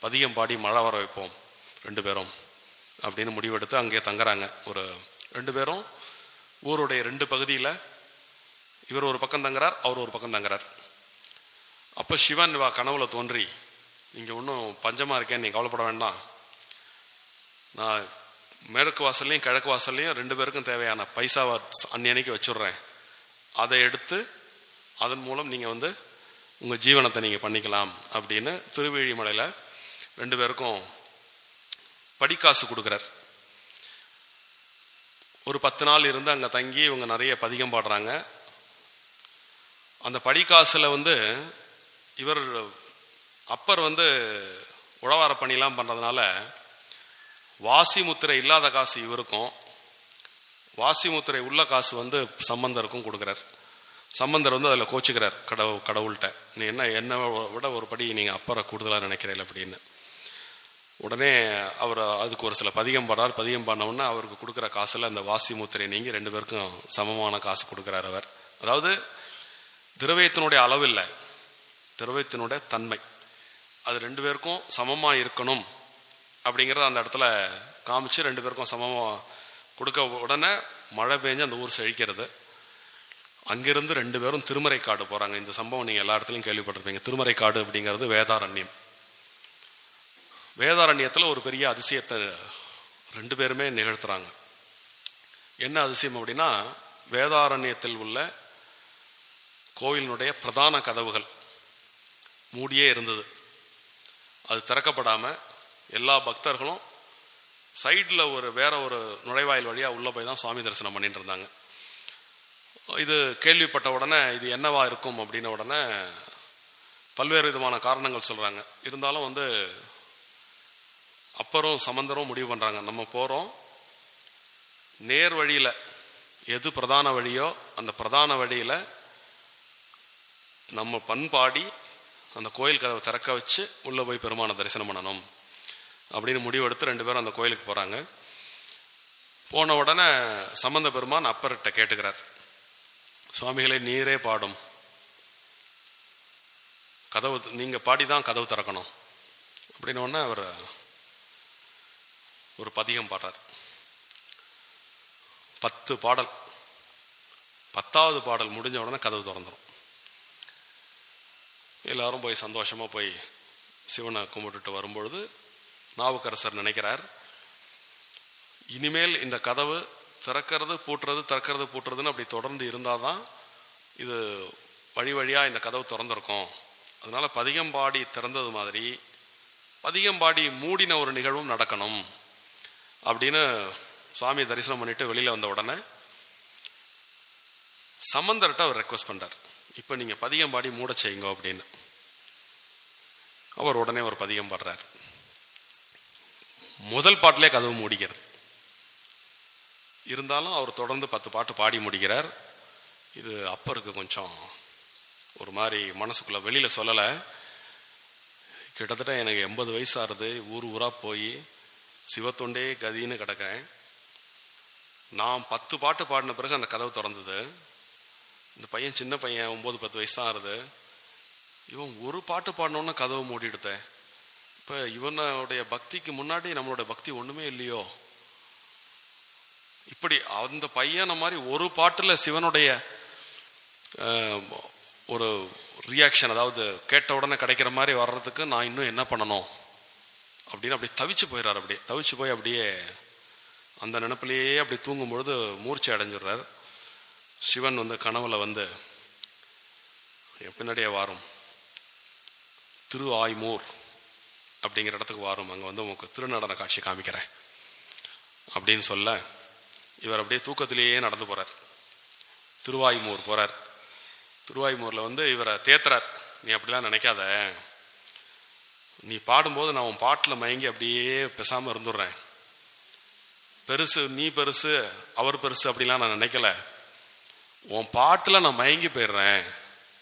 பதிகம் பாடி மழை வர வைப்போம் 2 பேரும் அப்படின்னு முடிவெடுத்து அங்கே தங்குறாங்க. ஒரு 2 பேரும் ஊருடைய 2 பகுதியில, இவர் ஒரு பக்கம் தங்குறார், அவர் ஒரு பக்கம் தங்குறார். அப்ப சிவன் கனவுல தோன்றி, நீங்க ஒன்றும் பஞ்சமா இருக்கேன், நீ கவலைப்பட வேண்டாம், நான் மேற்கு வாசல்லையும் கிழக்கு வாசல்லையும் 2 பேருக்கும் தேவையான பைசாவை அன்னைக்கு வச்சுடுறேன். அதை எடுத்து அதன் மூலம் நீங்க உங்க ஜீவனத்தை நீங்க பண்ணிக்கலாம் அப்படின்னு திருவிழிமலையில 2 பேருக்கும் படிக்காசு கொடுக்கிறார். ஒரு 10 நாள் இருந்து அங்க தங்கி இவங்க நிறைய பதிகம் பாடுறாங்க. அந்த படிக்காசுல இவர் அப்பர் உழவார பணிலாம் பண்றதுனால வாசி முத்திரை இல்லாத காசு இவருக்கும், வாசி முத்திரை உள்ள காசு சம்பந்தருக்கும் கொடுக்கிறார். சம்பந்தர் அதுல கோச்சுக்கிறார் கடவுள்கிட்ட, நீ என்ன விட ஒரு படி நீங்க அப்பரை கூடுதலா நினைக்கிறீங்க அப்படின்னு. உடனே அவர் அதுக்கு ஒரு சில பதிகம் பாடுறார். பதிகம் பாடினவுடனே அவருக்கு கொடுக்குற காசுல அந்த வாசி முத்திரை நீங்கி 2 பேருக்கும் சமமான காசு கொடுக்குறார் அவர். அதாவது திரவியத்தினுடைய அளவு இல்லை, திரவியத்தினுடைய தன்மை, அது 2 பேருக்கும் சமமா இருக்கணும் அப்படிங்கிறத அந்த இடத்துல காமிச்சு 2 பேருக்கும் சமமா கொடுக்க உடனே மழை பெஞ்சு அந்த ஊர் செழிக்கிறது. அங்கிருந்து 2 பேரும் திருமறைக்காடு போறாங்க. இந்த சம்பவம் நீங்க எல்லா இடத்துலையும் கேள்விப்பட்டிருப்பீங்க. திருமறைக்காடு அப்படிங்கிறது வேதாரண்யம். வேதாரண்யத்துல ஒரு பெரிய அதிசயத்தை 2 பேருமே நிகழ்த்துறாங்க. என்ன அதிசயம் அப்படின்னா, வேதாரண்யத்தில் உள்ள கோவிலினுடைய பிரதான கதவுகள் மூடியே இருந்தது. அது திறக்கப்படாம எல்லா பக்தர்களும் சைட்ல வேற ஒரு நுழைவாயில் வழியா உள்ள போய் தான் சுவாமி தரிசனம் பண்ணிட்டு இருந்தாங்க. இது கேள்விப்பட்ட உடனே இது என்னவா இருக்கும் அப்படின்ன உடனே பல்வேறு விதமான காரணங்கள் சொல்றாங்க. இருந்தாலும் அப்பரும் சமந்தரும் முடிவு பண்றாங்க, நம்ம போறோம், நேர் வழியில எது பிரதான வழியோ அந்த பிரதான வழியில நம்ம பண்பாடி அந்த கோயில் கதவை திறக்க வச்சு உள்ள போய் பெருமான தரிசனம் பண்ணணும் அப்படின்னு முடிவெடுத்து 2 பேரும் அந்த கோயிலுக்கு போறாங்க. போன உடனே சம்பந்த பெருமான் அப்பர்கிட்ட கேட்டுக்கிறார், சுவாமிகளை நீரே பாடும் கதவு, நீங்க பாடிதான் கதவு திறக்கணும் அப்படின்னு உடனே அவர் ஒரு பதிகம் பாடுறார். 10 பாடல், 10வது பாடல் முடிஞ்ச உடனே கதவு திறந்துடும். எல்லாரும் போய் சந்தோஷமா போய் சிவனை கும்பிட்டுட்டு வரும்பொழுது நாவுக்கரசர் நினைக்கிறார், இனிமேல் இந்த கதவு திறக்கிறது பூட்டுறது திறக்கிறது பூட்டுறதுன்னு அப்படி தொடர்ந்து இருந்தாதான் இது வழி வழியா இந்த கதவு திறந்திருக்கும். அதனால பதிகம்பாடி திறந்தது மாதிரி பதிகம்பாடி மூடின ஒரு நிகழ்வும் நடக்கணும் அப்படின்னு சுவாமி தரிசனம் பண்ணிட்டு வெளியில வந்த உடனே சம்பந்தர்கிட்ட அவர் ரெக்வஸ்ட் பண்றார், இப்ப நீங்க பதிகம்பாடி மூட செய்யுங்க அப்படின்னு. அவர் உடனே ஒரு பதிகம் பாடுறார். முதல் பாட்டிலே கதவு மூடிக்கிறது. இருந்தாலும் அவர் தொடர்ந்து 10 பாட்டு பாடி முடிக்கிறார். இது அப்பருக்கு கொஞ்சம் ஒரு மாதிரி மனசுக்குள்ள வெளியில சொல்லல. கிட்டத்தட்ட எனக்கு 80 வயசு ஆறுது, ஊர் ஊரா போய் சிவத்தொண்டே கதின்னு கிடக்கிறேன். நான் 10 பாட்டு பாடின பிறகு அந்த கதவு திறந்தது. இந்த பையன் சின்ன பையன், 9-10 வயசு தான் ஆறுது. இவன் ஒரு பாட்டு பாடினோன்னு கதவு மூடிடுத்தேன். இப்ப இவனுடைய பக்திக்கு முன்னாடி நம்மளுடைய பக்தி ஒண்ணுமே இல்லையோ. இப்படி அந்த பையனை மாதிரி ஒரு பாட்டுல சிவனுடைய ஒரு ரியாக்ஷன், அதாவது கேட்ட உடனே கிடைக்கிற மாதிரி வர்றதுக்கு நான் இன்னும் என்ன பண்ணணும் அப்படின்னு அப்படி தவிச்சு போயிடுறாரு. அப்படியே தவிச்சு போய் அப்படியே அந்த நினைப்பிலேயே அப்படி தூங்கும் பொழுது மூர்ச்சை அடைஞ்சிடுறார். சிவன் கனவுல பின்னாடியே வாரும், திரு ஆய்மூர் அப்படிங்கிற இடத்துக்கு வாரும், அங்க உங்களுக்கு திருநடன காட்சி காமிக்கிறேன் அப்படின்னு சொல்ல இவர் அப்படியே தூக்கத்திலேயே நடந்து போறார். திருவாய்மூர் போறார். திருவாய்மூர்ல இவரை தேத்துறார், நீ அப்படிலாம் நினைக்காத, நீ பாடும்போது நான் உன் பாட்டுல மயங்கி அப்படியே பேசாம இருந்துடுறேன். பெருசு நீ பெருசு அவர் பெருசு அப்படிலாம் நான் நினைக்கல, உன் பாட்டுல நான் மயங்கி போயிடுறேன்.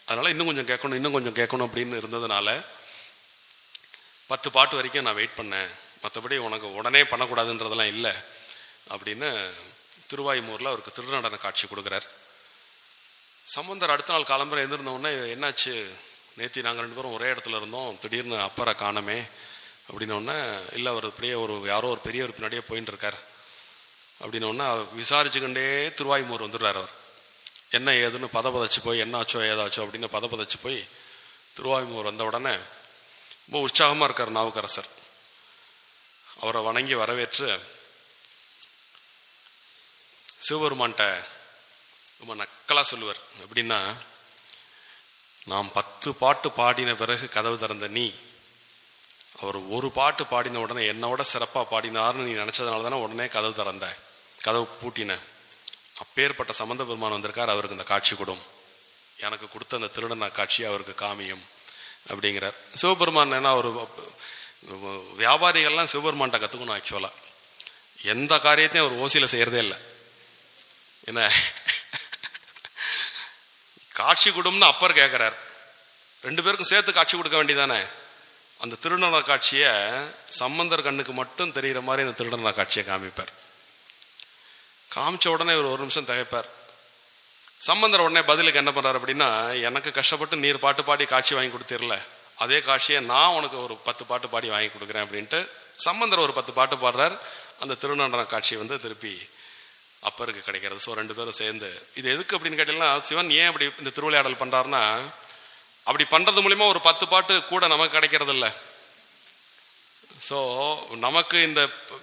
அதனால இன்னும் கொஞ்சம் கேட்கணும் இன்னும் கொஞ்சம் கேட்கணும் அப்படின்னு இருந்ததுனால 10 பாட்டு வரைக்கும் நான் வெயிட் பண்ணேன், மற்றபடி உனக்கு உடனே பண்ணக்கூடாதுன்றதெல்லாம் இல்லை அப்படின்னு திருவாய்மூர்ல அவருக்கு திருநடன காட்சி கொடுக்குறார். சம்பந்தர் அடுத்த நாள் காலம்பரை எழுந்திருந்த உடனே, என்னாச்சு நேத்தி நாங்கள் 2 பேரும் ஒரே இடத்துல இருந்தோம், திடீர்னு அப்பரை காணமே அப்படின்னு ஒன்னே, இல்லை அவர் இப்படியே யாரோ ஒரு பெரியவர் பின்னாடியே போயிட்டு இருக்கார் அப்படின்னு ஒன்னே விசாரிச்சுக்கிண்டே திருவாய்மூர் வந்துடுறார். அவர் என்ன ஏதுன்னு பதப்பதச்சு போய் என்னாச்சோ ஏதாச்சோ அப்படின்னு பதப்பதச்சு போய் திருவாய்மூர் வந்த உடனே ரொம்ப உற்சாகமா இருக்கார் நாவுக்கரசர். அவரை வணங்கி வரவேற்று சிவபெருமான்ட்ட ரொம்ப நக்கலா சொல்லுவார். எப்படின்னா, நாம் 10 பாட்டு பாடின பிறகு கதவு திறந்த நீ, அவர் ஒரு பாட்டு பாடின உடனே என்னோட சிறப்பா பாடினார்னு நீ நினைச்சதுனால தானே உடனே கதவு திறந்த, கதவு பூட்டின. அப்பேற்பட்ட சம்பந்த பெருமான் வந்திருக்கார், அவருக்கு இந்த காட்சி கொடும், எனக்கு கொடுத்த அந்த திருடன காட்சியை அவருக்கு காமியும் அப்படிங்கிறார். சிவபெருமான் ஏன்னா ஒரு வியாபாரிகள்லாம் சிவபெருமான்ட்ட கத்துக்கணும். ஆக்சுவலா எந்த காரியத்தையும் அவர் ஓசியில செய்யறதே இல்லை. என்ன காட்சி கொடும்னு அப்பர் கேட்கிறார், 2 பேருக்கும் சேர்த்து காட்சி கொடுக்க வேண்டியதானே. அந்த திருநட காட்சியை சம்பந்தர் கண்ணுக்கு மட்டும் தெரிகிற மாதிரி அந்த திருநட காட்சியை காமிப்பார். காமிச்ச உடனே இவர் ஒரு நிமிஷம் திகைப்பார். சம்பந்தர் உடனே பதிலுக்கு என்ன பண்றாரு அப்படின்னா, எனக்கு கஷ்டப்பட்டு நீர் பாட்டு பாடி காட்சி வாங்கி கொடுத்திரல, அதே காட்சியை நான் உனக்கு ஒரு 10 பாட்டு பாடி வாங்கி கொடுக்குறேன் அப்படின்ட்டு சம்பந்தர் ஒரு 10 பாட்டு பாடுறார். அந்த திருநடன காட்சி திருப்பி அப்பருக்கு கிடைக்கிறது. ஸோ 2 பேரும் சேர்ந்து இது எதுக்கு அப்படின்னு கேட்டீங்கன்னா, சிவன் ஏன் அப்படி இந்த திருவிளையாடல் பண்றாருன்னா, அப்படி பண்றது மூலியமா ஒரு 10 பாட்டு கூட நமக்கு கிடைக்கிறது இல்லை. ஸோ நமக்கு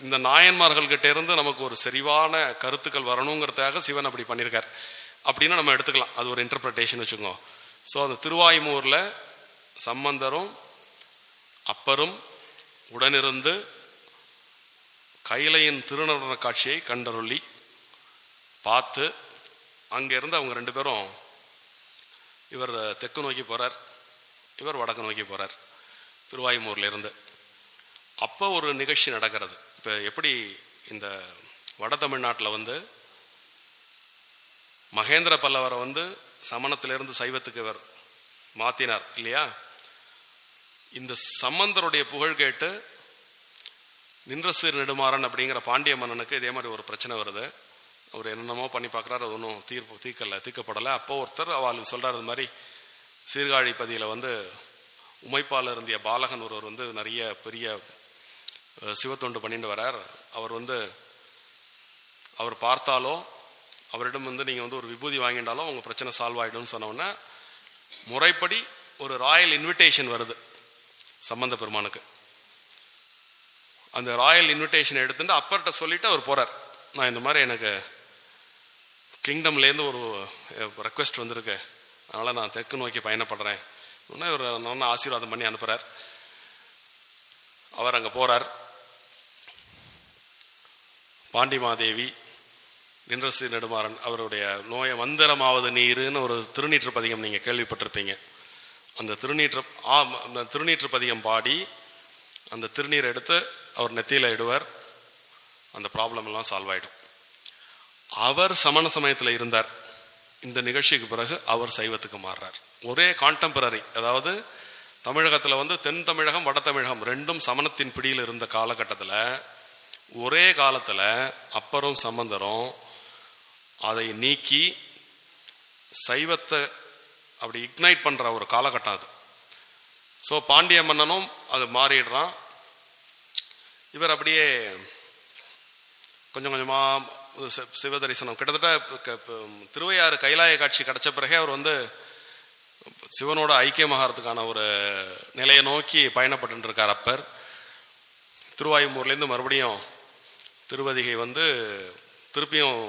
இந்த நாயன்மார்கள் கிட்ட இருந்து நமக்கு ஒரு செறிவான கருத்துக்கள் வரணுங்கிறதுக்காக சிவன் அப்படி பண்ணியிருக்கார் அப்படின்னு நம்ம எடுத்துக்கலாம். அது ஒரு இன்டர்பிரேஷன் வச்சுக்கோங்க. ஸோ அந்த திருவாய்மூர்ல சம்பந்தரும் அப்பரும் உடனிருந்து கைலையின் திருநடன காட்சியை கண்டருளி பார்த்து, அங்கிருந்து அவங்க 2 பேரும், இவர் தெற்கு நோக்கி போறார், இவர் வடக்கு நோக்கி போறார் திருவாய்மூர்ல இருந்து. அப்போ ஒரு நிகழ்ச்சி நடக்கிறது. இப்ப எப்படி இந்த வட தமிழ்நாட்டில் மகேந்திர பல்லவரை சமணத்திலிருந்து சைவத்துக்கு இவர் மாத்தினார் இல்லையா? இந்த சம்பந்தருடைய புகழ் கேட்டு நின்ற சீர் நெடுமாறன் அப்படிங்கிற பாண்டிய மன்னனுக்கு இதே மாதிரி ஒரு பிரச்சனை வருது. அவர் என்னென்னமோ பண்ணி பார்க்குறாரு, அது ஒன்றும் தீர்க்கப்படலை. அப்போ ஒருத்தர் அவளுக்கு சொல்றாரு, இது மாதிரி சீர்காழி பதியில் உமைப்பால் இருந்திய பாலகன் ஒருவர் நிறைய பெரிய சிவத்தொண்டு பண்ணிட்டு வரார். அவர் பார்த்தாலோ அவரிடம் நீங்க ஒரு விபூதி வாங்கிட்டாலோ உங்க பிரச்சனை சால்வ் ஆயிடும்னு சொன்னோன்னா, முறைப்படி ஒரு ராயல் இன்விடேஷன் வருது சம்பந்த பெருமானுக்கு. அந்த ராயல் இன்விடேஷன் எடுத்துட்டு அப்பர்கிட்ட சொல்லிட்டு அவர் போறார். நான் இந்த மாதிரி எனக்கு கிங்டம்லேருந்து ஒரு ரெக்வெஸ்ட் வந்திருக்கு, அதனால நான் தெற்கு நோக்கி பயணப்படுறேன். இவர் நல்ல ஆசீர்வாதம் பண்ணி அனுப்புறார். அவர் அங்க போறார். பாண்டிமாதேவி, நின்றசி நெடுமாறன் அவருடைய நோயை வந்தரமாவது நீருன்னு ஒரு திருநீற்று பதிகம் நீங்க கேள்விப்பட்டிருப்பீங்க. அந்த திருநீற்று பதிகம் பாடி அந்த திருநீரை எடுத்து அவர் நெத்தியில இடுவார். அந்த ப்ராப்ளம் எல்லாம் சால்வ் ஆயிடும். அவர் சமண சமயத்தில் இருந்தார். இந்த நிகழ்ச்சிக்கு பிறகு அவர் சைவத்துக்கு மாறுறார். ஒரே கான்டெம்பரரி, அதாவது தமிழகத்தில் தென் தமிழகம் வட தமிழகம் ரெண்டும் சமணத்தின் பிடியில் இருந்த காலகட்டத்தில் ஒரே காலத்தில் அப்பரும் சம்பந்தரும் அதை நீக்கி சைவத்தை அப்படி இக்னைட் பண்ற ஒரு காலகட்டம் அது. ஸோ பாண்டிய மன்னனும் அது மாறிடுறான். இவர் அப்படியே கொஞ்சம் கொஞ்சமா சிவ தரிசனம், கிட்டத்தட்ட திருவையாறு கைலாய காட்சி கிடைச்ச பிறகு அவர் சிவனோட ஐக்கியமாகறதுக்கான ஒரு நிலையை நோக்கி பயணப்பட்டு இருக்கார். அப்பர் திருவாயுமூர்லேருந்து மறுபடியும் திருவதிகை திருப்பியும்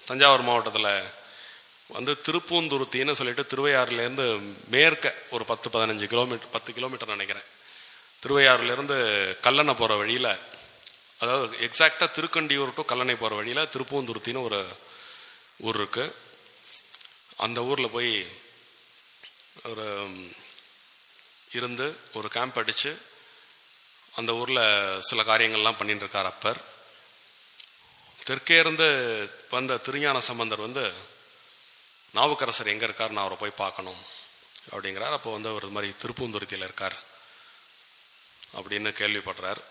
தஞ்சாவூர் மாவட்டத்தில் திருப்பூந்துருத்தின்னு சொல்லிட்டு திருவையாறுலேருந்து மேற்க ஒரு 10 கிலோமீட்டர் நினைக்கிறேன். திருவையாறுலேருந்து கல்லணை போகிற வழியில், அதாவது எக்ஸாக்டாக திருக்கண்டியூர் டு கல்லணை போகிற வழியில் திருப்பூந்துருத்தின்னு ஒரு ஊர் இருக்கு. அந்த ஊரில் போய் இருந்து ஒரு கேம்ப் அடித்து அந்த ஊரில் சில காரியங்கள்லாம் பண்ணிட்டு இருக்கார் அப்பர். தெற்கே இருந்து வந்த திருஞான சம்பந்தர் நாவுக்கரசர் எங்கே இருக்கார், நான் அவரை போய் பார்க்கணும் அப்படிங்கிறார். அப்போ அவர் இது மாதிரி திருப்பூந்துருத்தியில் இருக்கார் அப்படின்னு கேள்விப்படுறார்.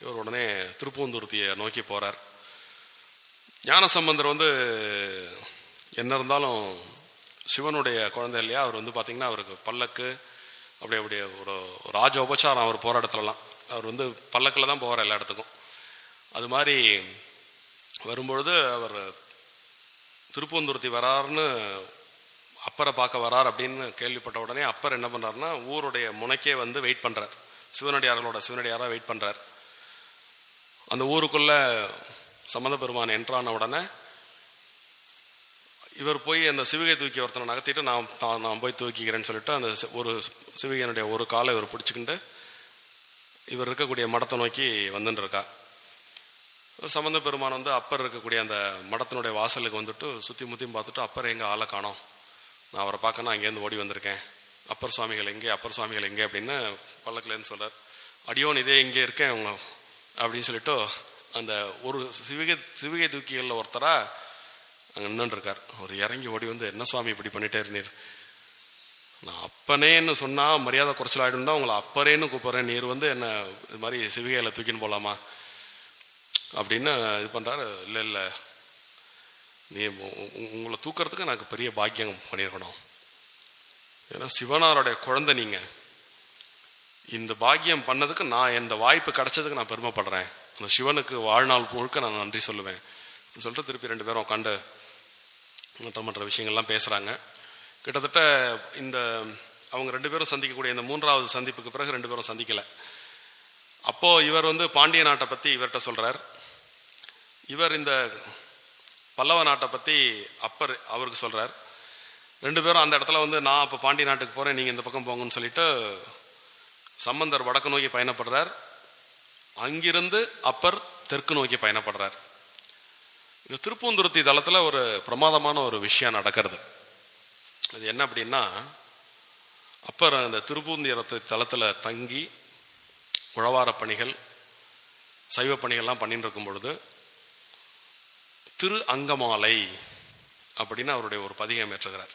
இவர் உடனே திருப்பூந்துருத்தியை நோக்கி போறார். ஞான சம்பந்தர் என்ன இருந்தாலும் சிவனுடைய குழந்தை இல்லையா, அவர் பார்த்தீங்கன்னா அவருக்கு பல்லக்கு அப்படியே ஒரு ராஜ உபச்சாரம். அவர் போகிற இடத்துலலாம் அவர் பல்லக்கில் தான் போவார் எல்லா இடத்துக்கும். அது மாதிரி வரும்பொழுது அவர் திருப்பூந்துருத்தி வராருன்னு அப்பரை பார்க்க வரார் அப்படின்னு கேள்விப்பட்ட உடனே அப்பர் என்ன பண்றாருன்னா, ஊருடைய முனைக்கே வெயிட் பண்றார். சிவனடியாராக வெயிட் பண்றார். அந்த ஊருக்குள்ள சம்பந்த பெருமான் என்ட்ரான உடனே இவர் போய் அந்த சிவிகை தூக்கி ஒருத்தனை நகர்த்திட்டு நான் போய் தூக்கிக்கிறேன்னு சொல்லிட்டு அந்த ஒரு சிவிகையினுடைய ஒரு காலை இவர் பிடிச்சிக்கிட்டு இவர் இருக்கக்கூடிய மடத்தை நோக்கி வந்துட்டு இருக்கா. சம்பந்த பெருமான் அப்பர் இருக்கக்கூடிய அந்த மடத்தினுடைய வாசலுக்கு சுத்தி முத்தியும் பார்த்துட்டு, அப்பர் எங்க ஆளை காணோம், நான் அவரை பார்க்க அங்கேருந்து ஓடி வந்திருக்கேன், அப்பர் சுவாமிகள் எங்கே அப்படின்னு பல்லக்கிலேருந்து சொல்றார். அடியோன் இதே இங்கே இருக்கேன் அப்படின்னு சொல்லிட்டு அந்த ஒரு சிவிகை தூக்கிகளில் ஒருத்தரா அங்கே நின்று இருக்கார். அவர் இறங்கி ஓடி என்ன சுவாமி இப்படி பண்ணிட்டே இருந்தீர், நான் அப்பனேன்னு சொன்னா மரியாதை குறைச்சல் ஆயிடும் தான் உங்களை அப்பரேன்னு கூப்பிடுறேன், நீர் வந்து என்ன இது மாதிரி சிவிகையில தூக்கின்னு போலாமா அப்படின்னு இது பண்றாரு. இல்லை இல்லை, நீ உங்களை தூக்கிறதுக்கு எனக்கு பெரிய பாக்கியம் பண்ணியிருக்கணும். ஏன்னா சிவனாருடைய குழந்தை நீங்க. இந்த பாக்கியம் பண்ணதுக்கு நான், இந்த வாய்ப்பு கிடைச்சதுக்கு நான் பெருமைப்படுறேன். அந்த சிவனுக்கு வாழ்நாள் முழுக்க நான் நன்றி சொல்லுவேன் சொல்லிட்டு திருப்பி 2 பேரும் உட்காந்து மற்ற விஷயங்கள்லாம் பேசுறாங்க. கிட்டத்தட்ட இந்த அவங்க 2 பேரும் சந்திக்கக்கூடிய இந்த 3வது சந்திப்புக்கு பிறகு 2 பேரும் சந்திக்கல. அப்போ இவர் வந்து பாண்டிய நாட்டை பத்தி இவர்கிட்ட சொல்றார். இவர் இந்த பல்லவ நாட்டை பத்தி அப்பர் அவருக்கு சொல்றார். 2 பேரும் அந்த இடத்துல வந்து நான் அப்ப பாண்டிய நாட்டுக்கு போறேன், நீங்க இந்த பக்கம் போங்கன்னு சொல்லிட்டு சம்பந்தர் வடக்கு நோக்கி பயணப்படுறார். அங்கிருந்து அப்பர் தெற்கு நோக்கி பயணப்படுறார். இந்த திருப்பூந்துருத்தி தளத்துல ஒரு பிரமாதமான ஒரு விஷயம் நடக்கிறது. அது என்ன அப்படின்னா, அப்பர் அந்த திருப்பூந்துருத்தி தளத்துல தங்கி உழவார பணிகள், சைவ பணிகள்லாம் பண்ணிட்டு இருக்கும் பொழுது திரு அங்கமாலை அப்படின்னு அவருடைய ஒரு பதிகம் ஏற்றுகிறார்.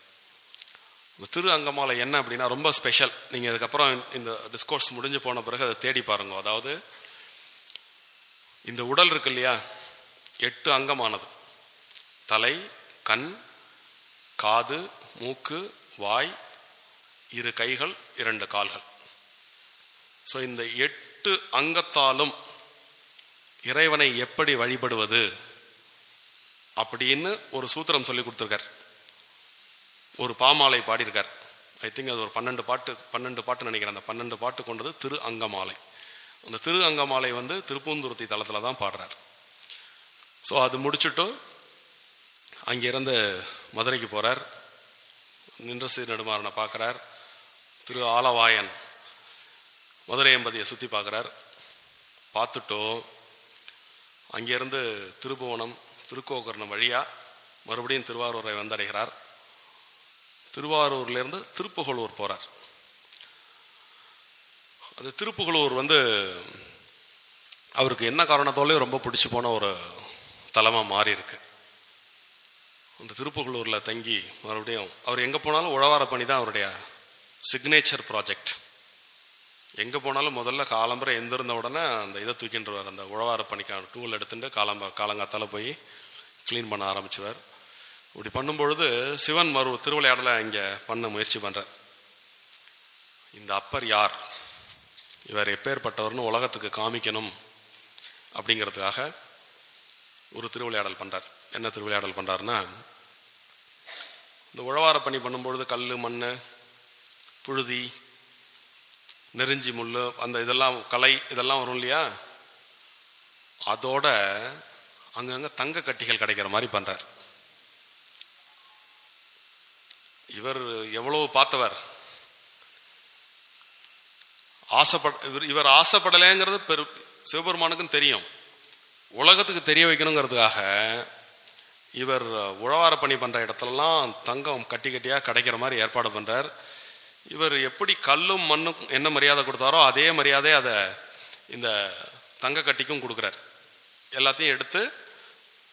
திரு அங்கமாலை என்ன அப்படின்னா ரொம்ப ஸ்பெஷல். நீங்க அதுக்கப்புறம் இந்த டிஸ்கோர்ஸ் முடிஞ்சு போன பிறகு அதை தேடி பாருங்க. அதாவது இந்த உடல் இருக்கு இல்லையா, 8 அங்கமானது. தலை, கண், காது, மூக்கு, வாய், 2 கைகள், 2 கால்கள். சோ இந்த 8 அங்கத்தாலும் இறைவனை எப்படி வழிபடுவது அப்படின்னு ஒரு சூத்திரம் சொல்லி கொடுத்திருக்கார். ஒரு பாமாலை பாடியிருக்கார். ஐ திங்க் அது ஒரு 12 பாட்டு நினைக்கிறேன். அந்த 12 பாட்டு கொண்டது திரு அங்கமாலை. அந்த திரு அங்கமாலை வந்து திருப்பூந்துருத்தி தளத்துல தான் பாடுறார். ஸோ அது முடிச்சுட்டு அங்கிருந்து மதுரைக்கு போறார். நின்ற சீர் நெடுமாறனை பார்க்கிறார். திரு ஆலவாயன் மதுரை எம்பதியை சுத்தி பார்க்கிறார். பார்த்துட்டோ அங்கிருந்து திருப்புவனம், திருக்கோகர்ணம் வழியா மறுபடியும் திருவாரூரை வந்தடைகிறார். திருவாரூர்ல இருந்து திருப்புகலூர் போறார். அது திருப்புகலூர் வந்து அவருக்கு என்ன காரணத்தோடய ரொம்ப பிடிச்சு போன ஒரு தலமா மாறி இருக்கு. அந்த திருப்புகலூர்ல தங்கி மறுபடியும் அவர் எங்க போனாலும் உழவார பணி தான் அவருடைய சிக்னேச்சர் ப்ராஜெக்ட். எங்க போனாலும் முதல்ல காலம்பரை எந்திருந்த உடனே அந்த இதை தூக்கின்றுவார். அந்த உழவார பணிக்கான டூல் எடுத்துட்டு காலங்காத்தால போய் கிளீன் பண்ண ஆரம்பிச்சுவார். இப்படி பண்ணும்பொழுது சிவன் திருவிளையாடலை இங்க பண்ண முயற்சி பண்றார். இந்த அப்பர் யார், இவர் எப்பேற்பட்டவர்னு உலகத்துக்கு காமிக்கணும் அப்படிங்கிறதுக்காக ஒரு திருவிளையாடல் பண்றார். என்ன திருவிளையாடல் பண்றாருன்னா, இந்த உழவார பணி பண்ணும்பொழுது கல், மண், புழுதி, நெருஞ்சி, முள்ளு, அந்த இதெல்லாம் களை இதெல்லாம் வரும் இல்லையா, அதோட அங்கங்க தங்க கட்டிகள் கிடைக்கிற மாதிரி பண்றார். இவர் எவ்வளவு பார்த்தவர், இவர் ஆசைப்படலைங்கிறது சிவபெருமானுக்கும் தெரியும். உலகத்துக்கு தெரிய வைக்கணுங்கிறதுக்காக இவர் உழவார பணி பண்ற இடத்துலலாம் தங்கம் கட்டி கட்டியா கிடைக்கிற மாதிரி ஏற்பாடு பண்றார். இவர் எப்படி கல்லும் மண்ணும் என்ன மரியாதை கொடுத்தாரோ அதே மரியாதை அதை இந்த தங்க கட்டிக்கும் கொடுக்கிறார். எல்லாத்தையும் எடுத்து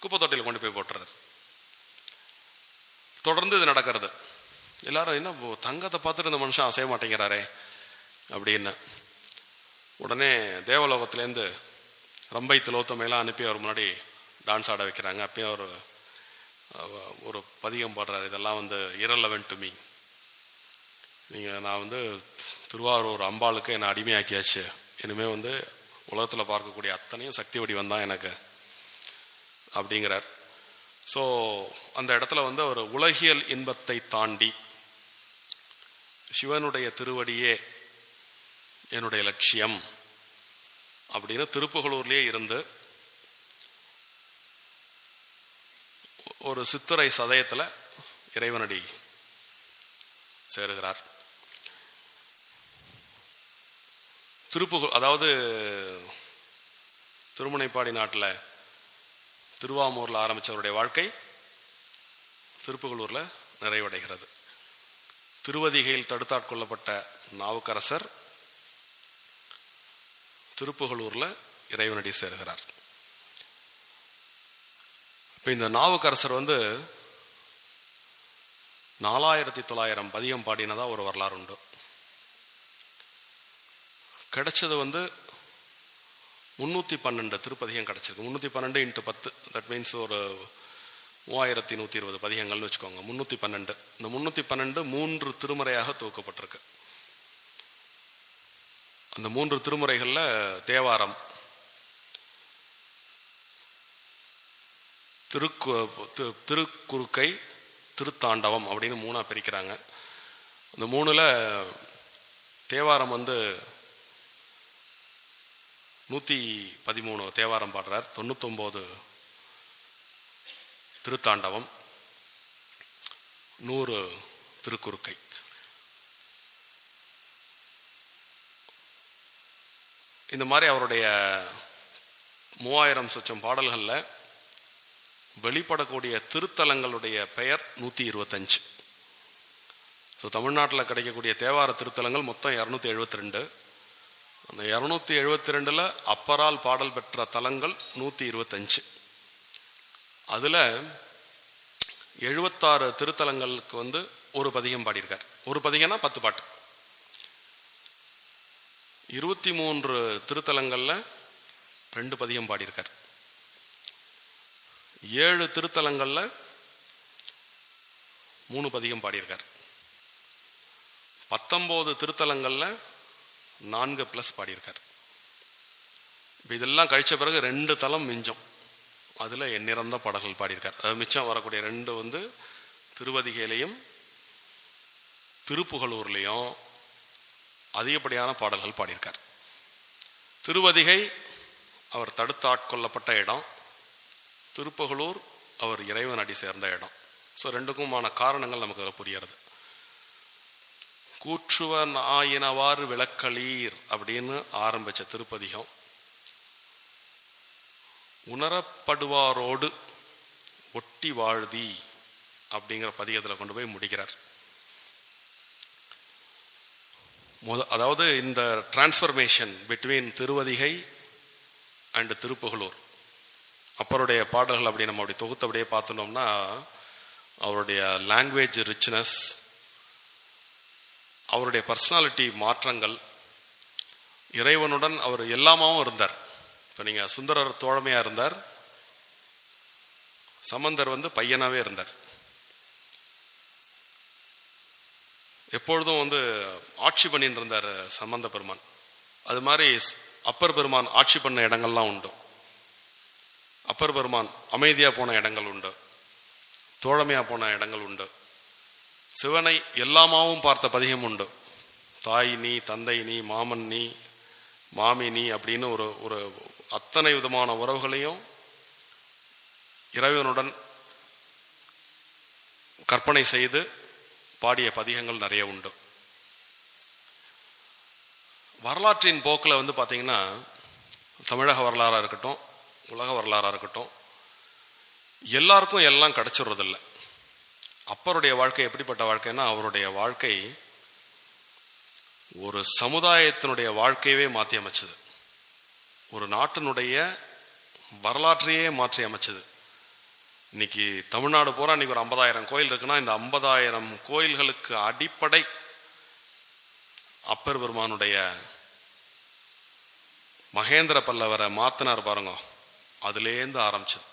குப்பை தொட்டியில் கொண்டு போய் போட்டுறார். தொடர்ந்து இது நடக்கிறது. எல்லாரும் என்ன தங்கத்தை பார்த்துட்டு இந்த மனுஷன் அசைய மாட்டேங்கிறாரே அப்படின்னு உடனே தேவலோகத்திலேருந்து ரம்பை திலோத்தமையெல்லாம் அனுப்பி அவர் முன்னாடி டான்ஸ் ஆட வைக்கிறாங்க. அப்பயும் அவர் ஒரு பதிகம் பாடுறாரு. இதெல்லாம் வந்து இரலவென்ட் டு மீ. நான் வந்து திருவாரூர் அம்பாளுக்கு என்னை அடிமையாக்கியாச்சு. இனிமே வந்து உலகத்துல பார்க்கக்கூடிய அத்தனையும் சக்தி வடிவம் தான் எனக்கு அப்படிங்கிறார். ஸோ அந்த இடத்துல வந்து ஒரு உலகியல் இன்பத்தை தாண்டி சிவனுடைய திருவடியே என்னுடைய லட்சியம் அப்படின்னு திருப்புகலூர்லயே இருந்து ஒரு சித்திரை சதயத்துல இறைவனடி சேருகிறார். அதாவது திருமுனைப்பாடி நாட்டில் திருவாமூர்ல ஆரம்பிச்சவருடைய வாழ்க்கை திருப்புகலூர்ல நிறைவடைகிறது. திருவதிகையில் தடுத்தாட்கொள்ளப்பட்ட நாவுக்கரசர் திருப்புகலூர்ல இறைவனடி சேர்கிறார். இப்ப இந்த நாவுக்கரசர் வந்து 4900 பதிகம் பாடினதா ஒரு வரலாறு உண்டு. கிடைச்சது 312 திருப்பதிகம் கிடைச்சிருக்கு. 312 × 10, தட் மீன்ஸ் ஒரு 3120 பதிகங்கள்னு வச்சுக்கோங்க. 312. இந்த 312 3 திருமுறையாக தொகுக்கப்பட்டிருக்கு. அந்த 3 திருமுறைகள்ல தேவாரம், திருக்குறுக்கை, திருத்தாண்டவம் அப்படின்னு 3ஆ பிரிக்கிறாங்க. இந்த 3ல தேவாரம் 113 தேவாரம் பாடுறார், 99 திருத்தாண்டவம், 100 திருக்குறுக்கை. இந்த மாதிரி அவருடைய 3000 சொச்சம் பாடல்கள்ல வெளிப்படக்கூடிய திருத்தலங்களுடைய பெயர் 125. தமிழ்நாட்டில் கிடைக்கக்கூடிய தேவார திருத்தலங்கள் மொத்தம் 272. அந்த 272ல அப்பரால் பாடல் பெற்ற தலங்கள் 125. அதுல 76 திருத்தலங்களுக்கு ஒரு பதிகம் பாடியிருக்கார். ஒரு பதிகம்னா 10 பாட்டு. 23 திருத்தலங்கள்ல 2 பதிகம் பாடியிருக்கார். 7 திருத்தலங்கள்ல 3 பதிகம் பாடியிருக்கார். 19 திருத்தலங்கள்ல 4+ பாடியிருக்கார். இதெல்லாம் கழிச்ச பிறகு 2 தலம் மிஞ்சம். அதுல எண்ணிறந்த பாடல்கள் பாடியிருக்கார். அது மிச்சம் வரக்கூடிய 2 திருவதிகையிலையும் திருப்புகலூர்லையும் அதிகப்படியான பாடல்கள் பாடியிருக்கார். திருவதிகை அவர் தடுத்து ஆட்கொள்ளப்பட்ட இடம், திருப்புகலூர் அவர் இறைவன் அடி சேர்ந்த இடம். ஸோ 2க்குமான காரணங்கள் நமக்கு அதில் புரிகிறது. கூற்றுவன் ஆயினவாறு விளக்களீர் அப்படின்னு ஆரம்பிச்ச திருப்பதிகம் உணரப்படுவாரோடு ஒட்டி வாழ்தி அப்படிங்கிற பதிகத்தில் கொண்டு போய் முடிக்கிறார். அதாவது இந்த transformation between Thiruvathigai and Thiruppugalur, அப்பருடைய பாடல்கள் அப்படி நம்ம அப்படி தொகுத்து அப்படியே பார்த்தோம்னா அவருடைய லாங்குவேஜ் ரிச்னஸ், அவருடைய பர்சனாலிட்டி மாற்றங்கள், இறைவனுடன் அவர் எல்லாமாவும் இருந்தார். இப்போ நீங்க சுந்தரர் தோழமையா இருந்தார், சம்பந்தர் பையனாவே இருந்தார். எப்பொழுதும் ஆட்சி பண்ணிட்டு இருந்தார் சம்பந்த பெருமான். அது மாதிரி அப்பர் பெருமான் ஆட்சி பண்ண இடங்கள்லாம் உண்டு. அப்பர் பெருமான் அமைதியா போன இடங்கள் உண்டு, தோழமையா போன இடங்கள் உண்டு. சிவனை எல்லாமாவும் பார்த்த பதிகம் உண்டு. தாய் நீ, தந்தை நீ, மாமன் நீ, மாமி நீ அப்படின்னு ஒரு அத்தனை விதமான உறவுகளையும் இறைவனுடன் கற்பனை செய்து பாடிய பதிகங்கள் நிறைய உண்டு. வரலாற்றின் போக்கில் பார்த்தீங்கன்னா தமிழக வரலாறா இருக்கட்டும், உலக வரலாறா இருக்கட்டும், எல்லாருக்கும் எல்லாம் கிடைச்சிடுறதில்லை. அப்பருடைய வாழ்க்கை எப்படிப்பட்ட வாழ்க்கைன்னா, அவருடைய வாழ்க்கை ஒரு சமுதாயத்தினுடைய வாழ்க்கையவே மாற்றி அமைச்சது, ஒரு நாட்டினுடைய வரலாற்றையே மாற்றி அமைச்சது. இன்னைக்கு தமிழ்நாடு பூரா இன்னைக்கு ஒரு 50,000 கோயில் இருக்குன்னா, இந்த 50,000 கோயில்களுக்கு அடிப்படை அப்பர் பெருமானுடைய மகேந்திர பல்லவரை மாத்தினார் பாருங்க, அதுலேருந்து ஆரம்பிச்சது.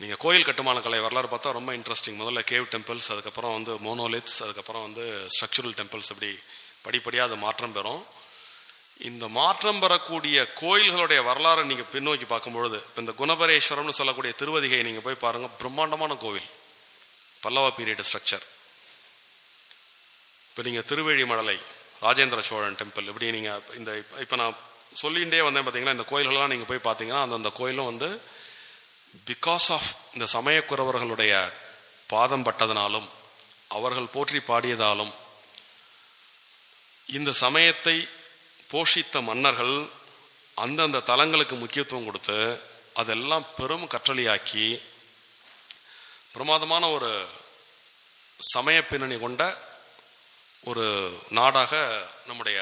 நீங்க கோயில் கட்டுமான கலை வரலாறு பார்த்தா ரொம்ப இன்ட்ரெஸ்டிங். முதல்ல கேவ் டெம்பிள்ஸ், அதுக்கப்புறம் மோனோலித்ஸ், அதுக்கப்புறம் ஸ்ட்ரக்சரல் டெம்பிள்ஸ், அப்படி படிப்படியாக அது மாற்றம் பெறும். இந்த மாற்றம் பெறக்கூடிய கோயில்களுடைய வரலாறு நீங்க பின்னோக்கி பார்க்கும்பொழுது, இப்போ இந்த குணபரேஸ்வரம்னு சொல்லக்கூடிய திருவதிகை நீங்க போய் பாருங்க, பிரம்மாண்டமான கோவில், பல்லவ பீரியட் ஸ்ட்ரக்சர். இப்போ நீங்க திருவேழிமலை ராஜேந்திர சோழன் டெம்பிள், இப்படி நீங்க இந்த இப்போ நான் சொல்லிகிட்டே வந்தேன் பார்த்தீங்களா, இந்த கோயில்கள்லாம் நீங்க போய் பார்த்தீங்கன்னா அந்த கோயிலும் பிகாஸ் ஆஃப் இந்த சமயக்குறவர்களுடைய பாதம் பட்டதனாலும் அவர்கள் போற்றி பாடியதாலும் இந்த சமயத்தை போஷித்த மன்னர்கள் அந்தந்த தலங்களுக்கு முக்கியத்துவம் கொடுத்து அதெல்லாம் பெரும் கற்றளியாக்கி பிரமாதமான ஒரு சமய பின்னணி கொண்ட ஒரு நாடாக நம்முடைய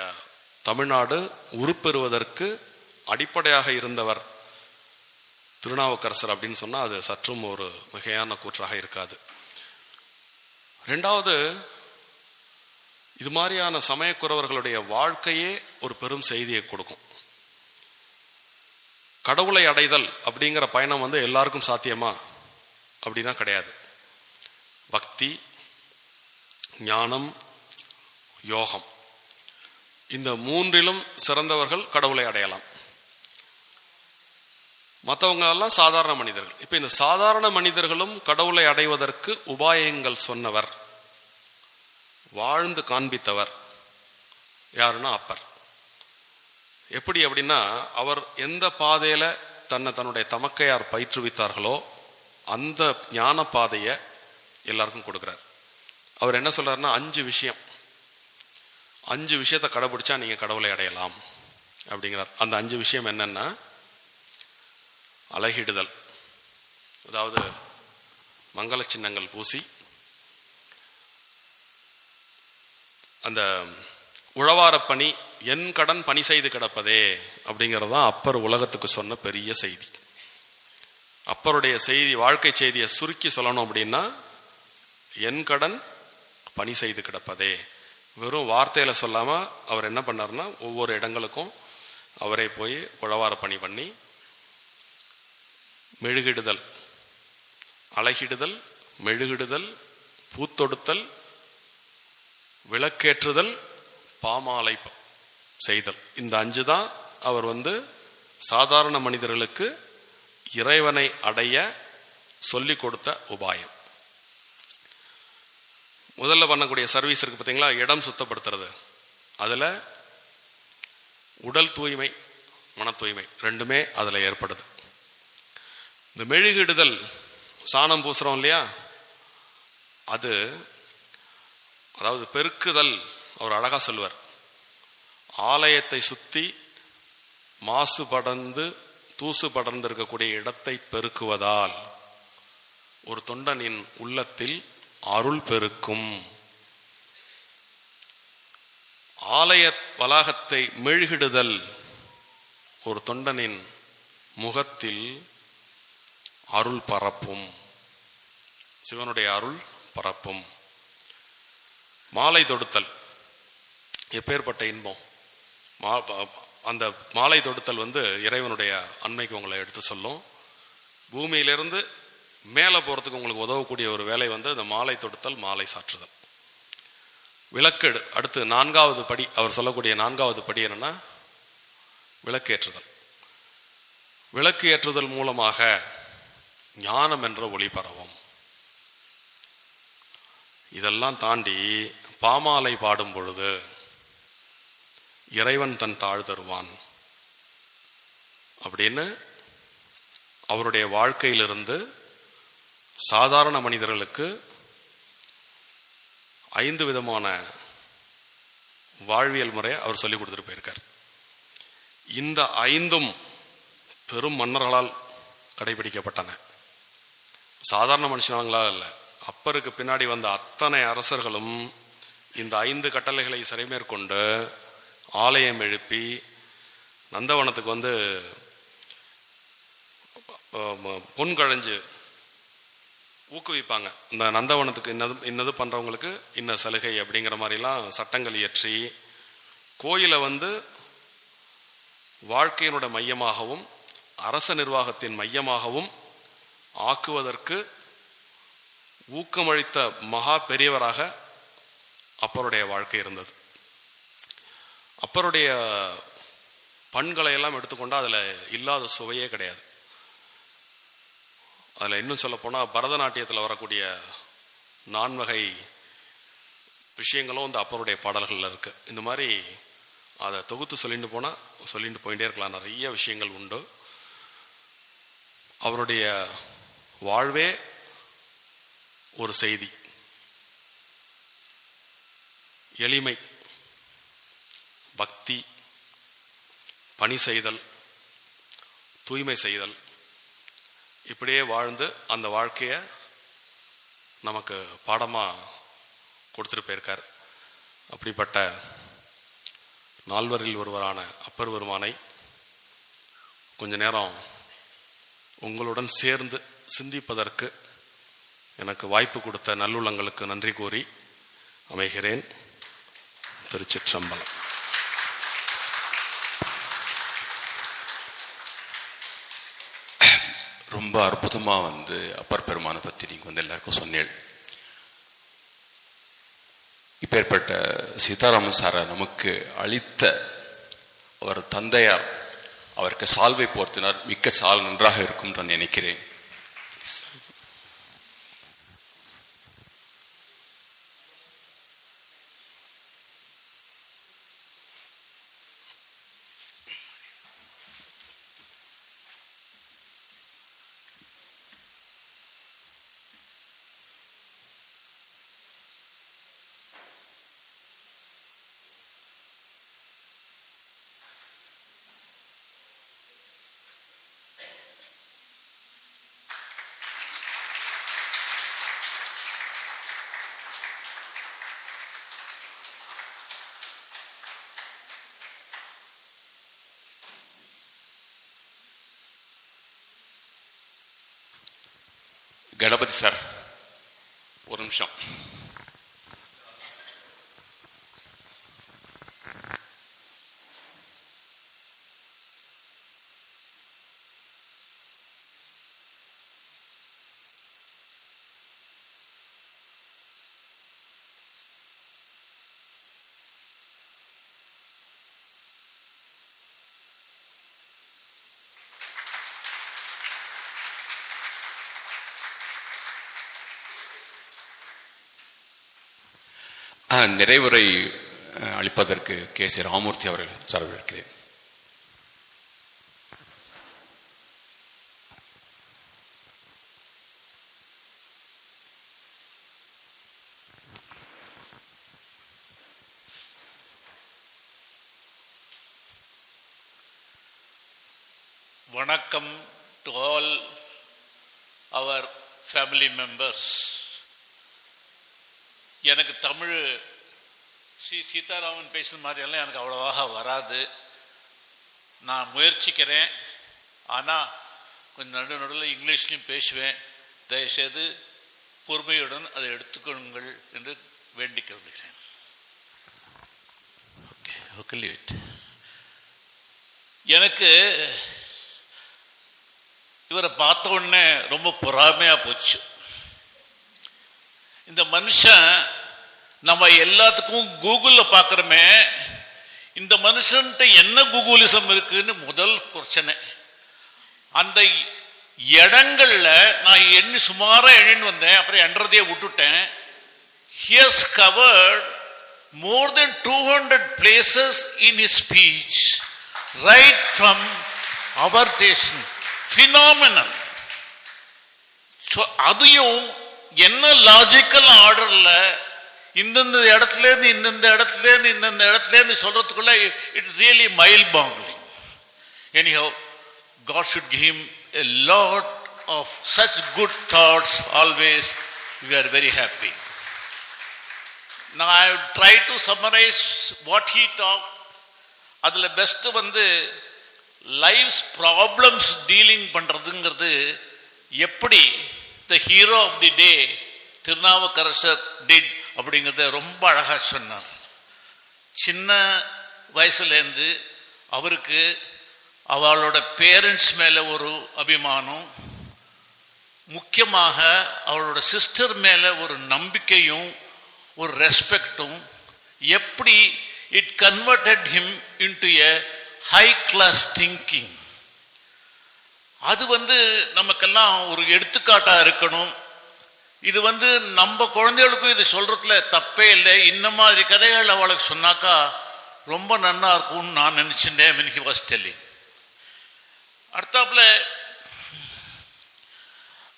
தமிழ்நாடு உருப்பெறுவதற்கு அடிப்படையாக இருந்தவர் திருநாவுக்கரசர் அப்படின்னு சொன்னா அது சற்றும் ஒரு மிகையான கூற்றாக இருக்காது. ரெண்டாவது, இது மாதிரியான சமயக்குறவர்களுடைய வாழ்க்கையே ஒரு பெரும் செய்தியை கொடுக்கும். கடவுளை அடைதல் அப்படிங்கிற பயணம் எல்லாருக்கும் சாத்தியமா அப்படின்னா கிடையாது. பக்தி, ஞானம், யோகம், இந்த மூன்றிலும் சிறந்தவர்கள் கடவுளை அடையலாம். மற்றவங்க எல்லாம் சாதாரண மனிதர்கள். இப்ப இந்த சாதாரண மனிதர்களும் கடவுளை அடைவதற்கு உபாயங்கள் சொன்னவர், வாழ்ந்து காண்பித்தவர் யாருன்னா அப்பர். எப்படி அப்படின்னா, அவர் எந்த பாதையில தன்னுடைய தமக்கையார் பயிற்றுவித்தார்களோ அந்த ஞான பாதையை எல்லாருக்கும் கொடுக்கிறார். அவர் என்ன சொல்றாருன்னா, 5 விஷயத்தை கடைபிடிச்சா நீங்க கடவுளை அடையலாம் அப்படிங்கிறார். அந்த 5 விஷயம் என்னன்னா, அழகிடுதல், அதாவது மங்கள சின்னங்கள் பூசி, அந்த உழவார பணி, என் கடன் பணி செய்து கிடப்பதே அப்படிங்கறதான் அப்பர் உலகத்துக்கு சொன்ன பெரிய செய்தி. அப்பருடைய செய்தி, வாழ்க்கை செய்தியை சுருக்கி சொல்லணும் அப்படின்னா, என் கடன் பணி செய்து கிடப்பதே. வெறும் வார்த்தையில சொல்லாம அவர் என்ன பண்ணார்னா, ஒவ்வொரு இடங்களுக்கும் அவரே போய் உழவார பணி பண்ணி, மெழுகிடுதல், அழகிடுதல், மெழுகிடுதல், பூத்தொடுத்தல், விளக்கேற்றுதல், பாமாலை செய்தல், இந்த 5 தான் அவர் சாதாரண மனிதர்களுக்கு இறைவனை அடைய சொல்லிக் கொடுத்த உபாயம். முதல்ல பண்ணக்கூடிய சர்வீஸ் இருக்கு பார்த்தீங்களா, இடம் சுத்தப்படுத்துறது. அதுல உடல் தூய்மை, மன தூய்மை ரெண்டுமே அதுல ஏற்படுது. இந்த மெழுகிடுதல், சாணம் பூசுறோம் இல்லையா, அது அதாவது பெருக்குதல். அவர் அழகா சொல்லுவார், ஆலயத்தை சுத்தி மாசு படர்ந்து தூசு படர்ந்து இருக்கக்கூடிய இடத்தை பெருக்குவதால் ஒரு தொண்டனின் உள்ளத்தில் அருள் பெருக்கும். ஆலய வளாகத்தை மெழுகிடுதல் ஒரு தொண்டனின் முகத்தில் அருள் பரப்பும், சிவனுடைய அருள் பரப்பும். மாலை தொடுத்தல் எப்பேற்பட்ட இன்பம். அந்த மாலை தொடுத்தல் இறைவனுடைய அண்மைக்கு உங்களை எடுத்து சொல்லும். பூமியிலிருந்து மேலே போறதுக்கு உங்களுக்கு உதவக்கூடிய ஒரு வேலை இந்த மாலை தொடுத்தல், மாலை சாற்றுதல். விளக்கெடு, அடுத்து 4வது படி, அவர் சொல்லக்கூடிய 4வது படி என்னன்னா விளக்கேற்றுதல். விளக்கு ஏற்றுதல் மூலமாக ஞானம் என்ற ஒளி பரவும். இதெல்லாம் தாண்டி பாமாலை பாடும் பொழுது இறைவன் தன் தாழ் தருவான் அப்படின்னு அவருடைய வாழ்க்கையிலிருந்து சாதாரண மனிதர்களுக்கு 5 விதமான வாழ்வியல் முறையை அவர் சொல்லிக் கொடுத்துட்டு போயிருக்கார். இந்த 5ம் பெரும் மன்னர்களால் கடைபிடிக்கப்பட்டன, சாதாரண மனுஷனாங்களால் அல்ல. அப்பருக்கு பின்னாடி வந்த அத்தனை அரசர்களும் இந்த 5 கட்டளைகளை சிறைமேற்கொண்டு ஆலயம் எழுப்பி நந்தவனத்துக்கு பொன்கழஞ்சு ஊக்குவிப்பாங்க. இந்த நந்தவனத்துக்கு இன்னது பண்றவங்களுக்கு இன்ன சலுகை அப்படிங்கிற மாதிரிலாம் சட்டங்கள் இயற்றி கோயிலை வாழ்க்கையினுடைய மையமாகவும் அரச நிர்வாகத்தின் மையமாகவும் ஆக்குவதற்கு ஊக்கமளித்த மகா பெரியவராக அப்பருடைய வாழ்க்கை இருந்தது. அப்பருடைய பண்களை எல்லாம் எடுத்துக்கொண்டா அதுல இல்லாத சுவையே கிடையாது. அதுல இன்னும் சொல்ல போனா பரதநாட்டியத்தில் வரக்கூடிய 4 வகை விஷயங்களும் அப்பருடைய பாடல்கள்ல இருக்கு. இந்த மாதிரி அதை தொகுத்து சொல்லிட்டு போயிட்டே இருக்கலாம். நிறைய விஷயங்கள் உண்டு. அவருடைய வாழ்வே ஒரு செய்தி. எளிமை, பக்தி, பணி செய்தல், தூய்மை செய்தல், இப்படியே வாழ்ந்து அந்த வாழ்க்கைய நமக்கு பாடமா கொடுத்துட்டு போயிருக்கார். அப்படிப்பட்ட 4வரில் ஒருவரான அப்பர் பெருமானை கொஞ்ச நேரம் உங்களுடன் சேர்ந்து சிந்திப்பதற்கு எனக்கு வாய்ப்பு கொடுத்த நல்லுள்ளங்களுக்கு நன்றி கூறி அமைகிறேன். திருச்சிற்றம்பலம். ரொம்ப அற்புதமா அப்பர் பெருமானை பத்தி நீங்க எல்லாருக்கும் சொன்னீள். இப்பேற்பட்ட சீதாராமன் சாரை நமக்கு அளித்த அவர் தந்தையார் அவருக்கு சால்வை போர்த்தினார். மிக்க சால் நன்றாக இருக்கும் நான் நினைக்கிறேன். கணபதி சார் ஒரு நிமிஷம். நிறைவுரை அளிப்பதற்கு கே.சி. ராமூர்த்தி அவர்கள் வரவேற்கிறேன். வணக்கம் to all our family members. எனக்கு தமிழ் சீதாராமன் பேசுகிற மாதிரியெல்லாம் எனக்கு அவ்வளவாக வராது. நான் முயற்சிக்கிறேன். ஆனால் கொஞ்சம் நடுவில் இங்கிலீஷ்லையும் பேசுவேன். தயவுசெய்து பொறுமையுடன் அதை எடுத்துக்கொள்ளுங்கள் என்று வேண்டிக் கொள்கிறேன். Okay, leave it. எனக்கு இவரை பார்த்த உடனே ரொம்ப பொறாமையாக போச்சு. இந்த மனுஷன் நம்ம எல்லாத்துக்கும் கூகுளில் பார்க்குறோமே, இந்த மனுஷன்ட்ட என்ன கூகுளிசம் இருக்குன்னு முதல் பிரச்சனை. அந்த இடங்கள்ல நான் எண்ணி சுமாராக எண்ணின்னு வந்தேன், அப்புறம் எண்றதையே விட்டுட்டேன். He has covered more than 200 places in his speech, right from our nation. Phenomenal. So அதையும் என்ன லாஜிக்கல் ஆர்டர்ல இந்தந்த இடத்துல இருந்து இந்தந்த இடத்துல இருந்து இந்தந்த இடத்துல இருந்து சொல்றதுக்குள்ள இட்ஸ் ரியலி மைல் பாங்கிங். Anyhow, God should give him a lot of such good thoughts always. We are very happy. Now I will try to summarize what he talked. அதுல பெஸ்ட் லைஃப்ஸ் ப்ராப்ளம்ஸ் டீலிங் பண்றதுங்கிறது எப்படி the hero of the day Thirunavukkarasar did அப்படிங்கிறத ரொம்ப அழகா சொன்னார். சின்ன வயசுலேருந்து அவருக்கு அவளோட பேரண்ட்ஸ் மேல ஒரு அபிமானம், முக்கியமாக அவளோட சிஸ்டர் மேல ஒரு நம்பிக்கையும் ஒரு ரெஸ்பெக்டும், எப்படி it converted him into a high class thinking. அது நமக்கெல்லாம் ஒரு எடுத்துக்காட்டா இருக்கணும். இது நம்ம குழந்தைகளுக்கும் இது சொல்றதுல தப்பே இல்லை. இந்த மாதிரி கதைகள் அவளுக்கு சொன்னாக்கா ரொம்ப நன்னா இருக்கும்னு நான் நினைச்சிட்டேன் when he was telling. அடுத்தாப்புல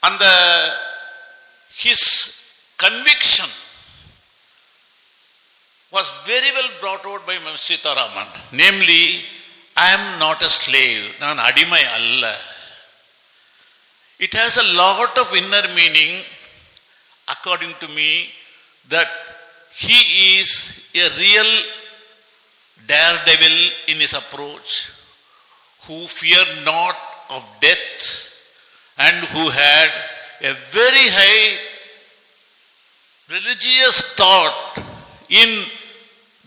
அந்த his conviction was very well brought out by Sitaraman. Namely, I am not a slave. நான் அடிமை அல்ல. It has a lot of inner meaning, according to me, that he is a real daredevil in his approach, who feared not of death and who had a very high religious thought in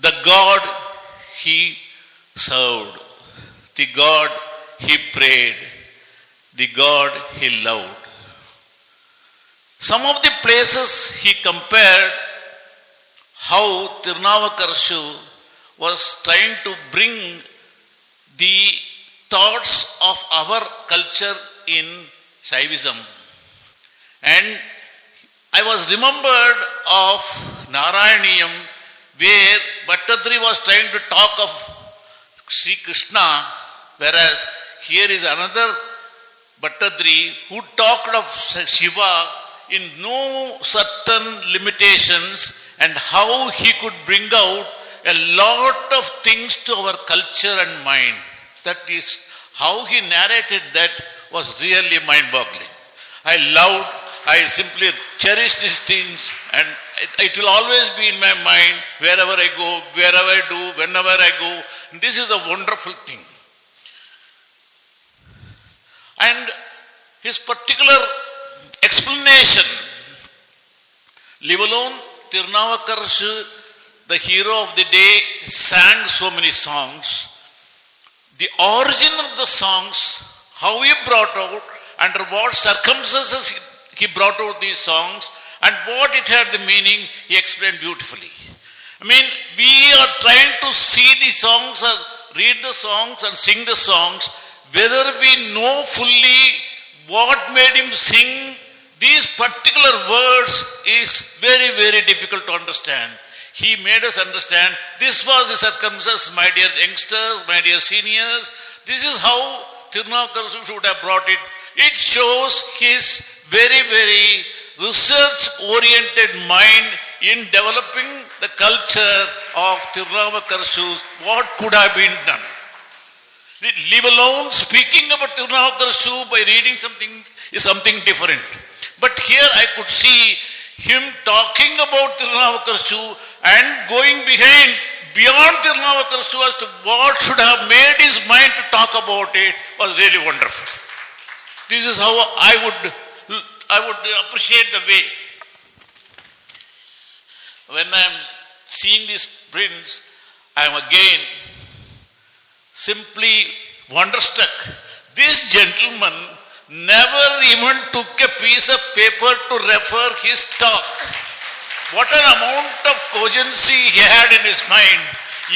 the God he served, the God he prayed, the God he loved. Some of the places he compared how Tirunavakarsu was trying to bring the thoughts of our culture in Shaivism. And I was remembered of Narayaniyam, where Bhattadri was trying to talk of Sri Krishna, whereas here is another Bhattadri who talked of Shiva in no certain limitations and how he could bring out a lot of things to our culture and mind. That is how he narrated that was really mind-boggling. I simply cherish these things, and it will always be in my mind wherever I go, wherever I do, whenever I go. This is a wonderful thing. And his particular explanation, leave alone Tirunavakarsu, the hero of the day, sang so many songs. The origin of the songs, how he brought out, under what circumstances he brought out these songs, and what it had the meaning, he explained beautifully. I mean, we are trying to see the songs, or read the songs and sing the songs, whether we know fully what made him sing these particular words is very, very difficult to understand. He made us understand this was the circumstances, my dear youngsters, my dear seniors. This is how Tirunavakarsu should have brought it. It shows his very, very research-oriented mind in developing the culture of Tirunavakarsu, what could have been done. Leave alone speaking about Tirunavakarsu by reading something is something different. But here I could see him talking about Tirunavakarsu and going beyond Tirunavakarsu as to what should have made his mind to talk about it was really wonderful. This is how I would appreciate the way. When I am seeing these prints, I am again simply wonderstruck. This gentleman never even took a piece of paper to refer his talk. What an amount of cogency he had in his mind.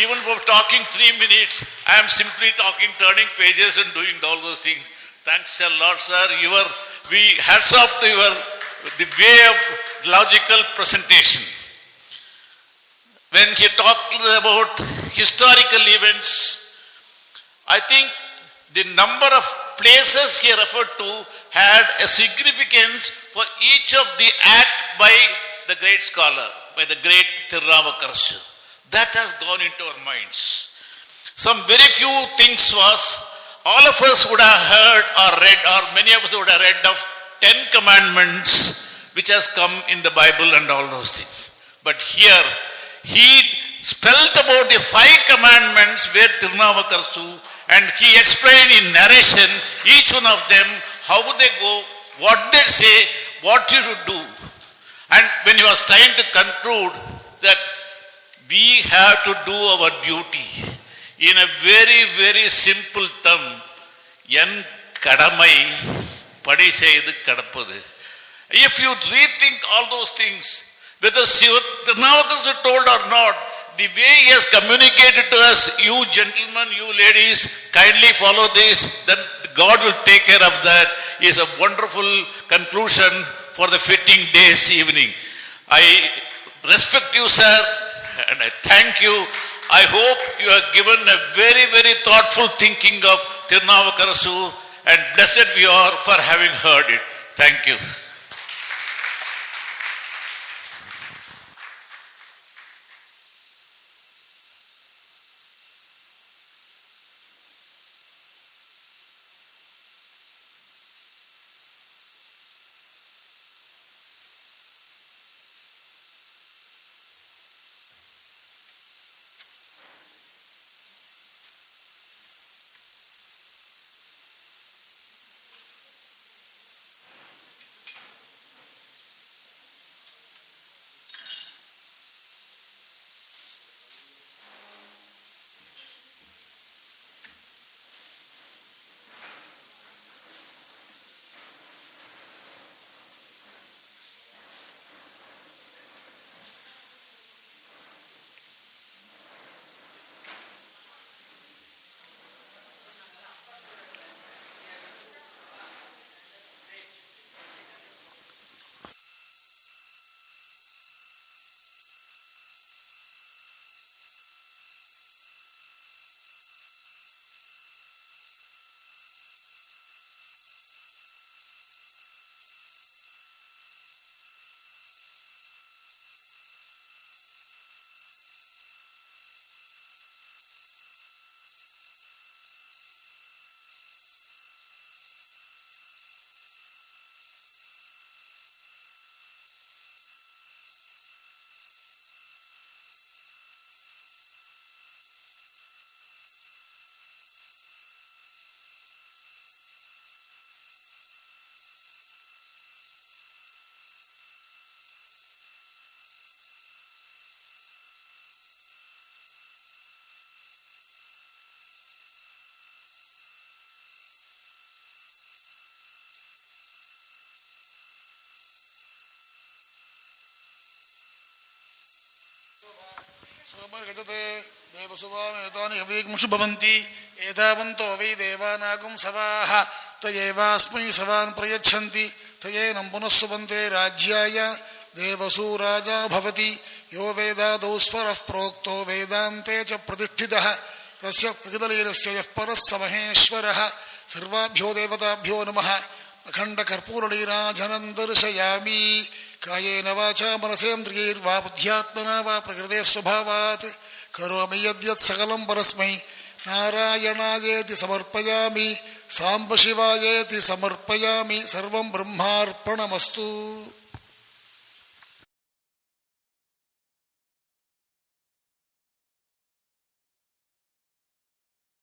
Even for talking 3 minutes, I am simply talking, turning pages and doing all those things. Thanks a lot, sir. Hats off to the way of logical presentation. When he talked about historical events, I think the number of places he referred to had a significance for each of the act by the great scholar, by the great Tirunavakarsu. That has gone into our minds. Some very few things was, all of us would have heard or read, or many of us would have read of 10 commandments which has come in the Bible and all those things. But here, he spelled about the 5 commandments where Tirunavakarsu, and he explained in narration each one of them, how they go, what they say, what you should do. And when he was trying to conclude that we have to do our duty in a very, very simple term, en kadamai padi seidu kadapadu. If you rethink all those things, whether Tirunavakarsu told or not, the way he has communicated to us, you gentlemen, you ladies, kindly follow this, then God will take care of that, is a wonderful conclusion for the fitting day's evening. I respect you, sir, and I thank you. I hope you have given a very, very thoughtful thinking of Tirunavakarsu, and blessed we are for having heard it. Thank you. देवसुवामेतानि हवीग्मुषु भवन्ति एतावन्तो वै देवानागं सवाः तयैवास्मै सवान् प्रयच्छन्ति तयेनं पुनः सुबन्ते राज्याय देवसू राजा भवति यो वेदादौ स्वरः प्रोक्तो वेदान्ते च प्रतिष्ठितः तस्य प्रकृतलीलस्य यः परः स महेश्वरः सर्वाभ्यो देवताभ्यो नमः अखण्डकर्पूरलीलाजनं दर्शयामि कायेन वाचा मनसेन्द्रियैर्वा बुद्ध्यात्मना वा प्रकृते स्वभावात् करोमि यद्यत् सकलं परस्मै नारायणायेति समर्पयामि साम्ब शिवायेति समर्पयामि सर्वं ब्रह्मार्पणमस्तु।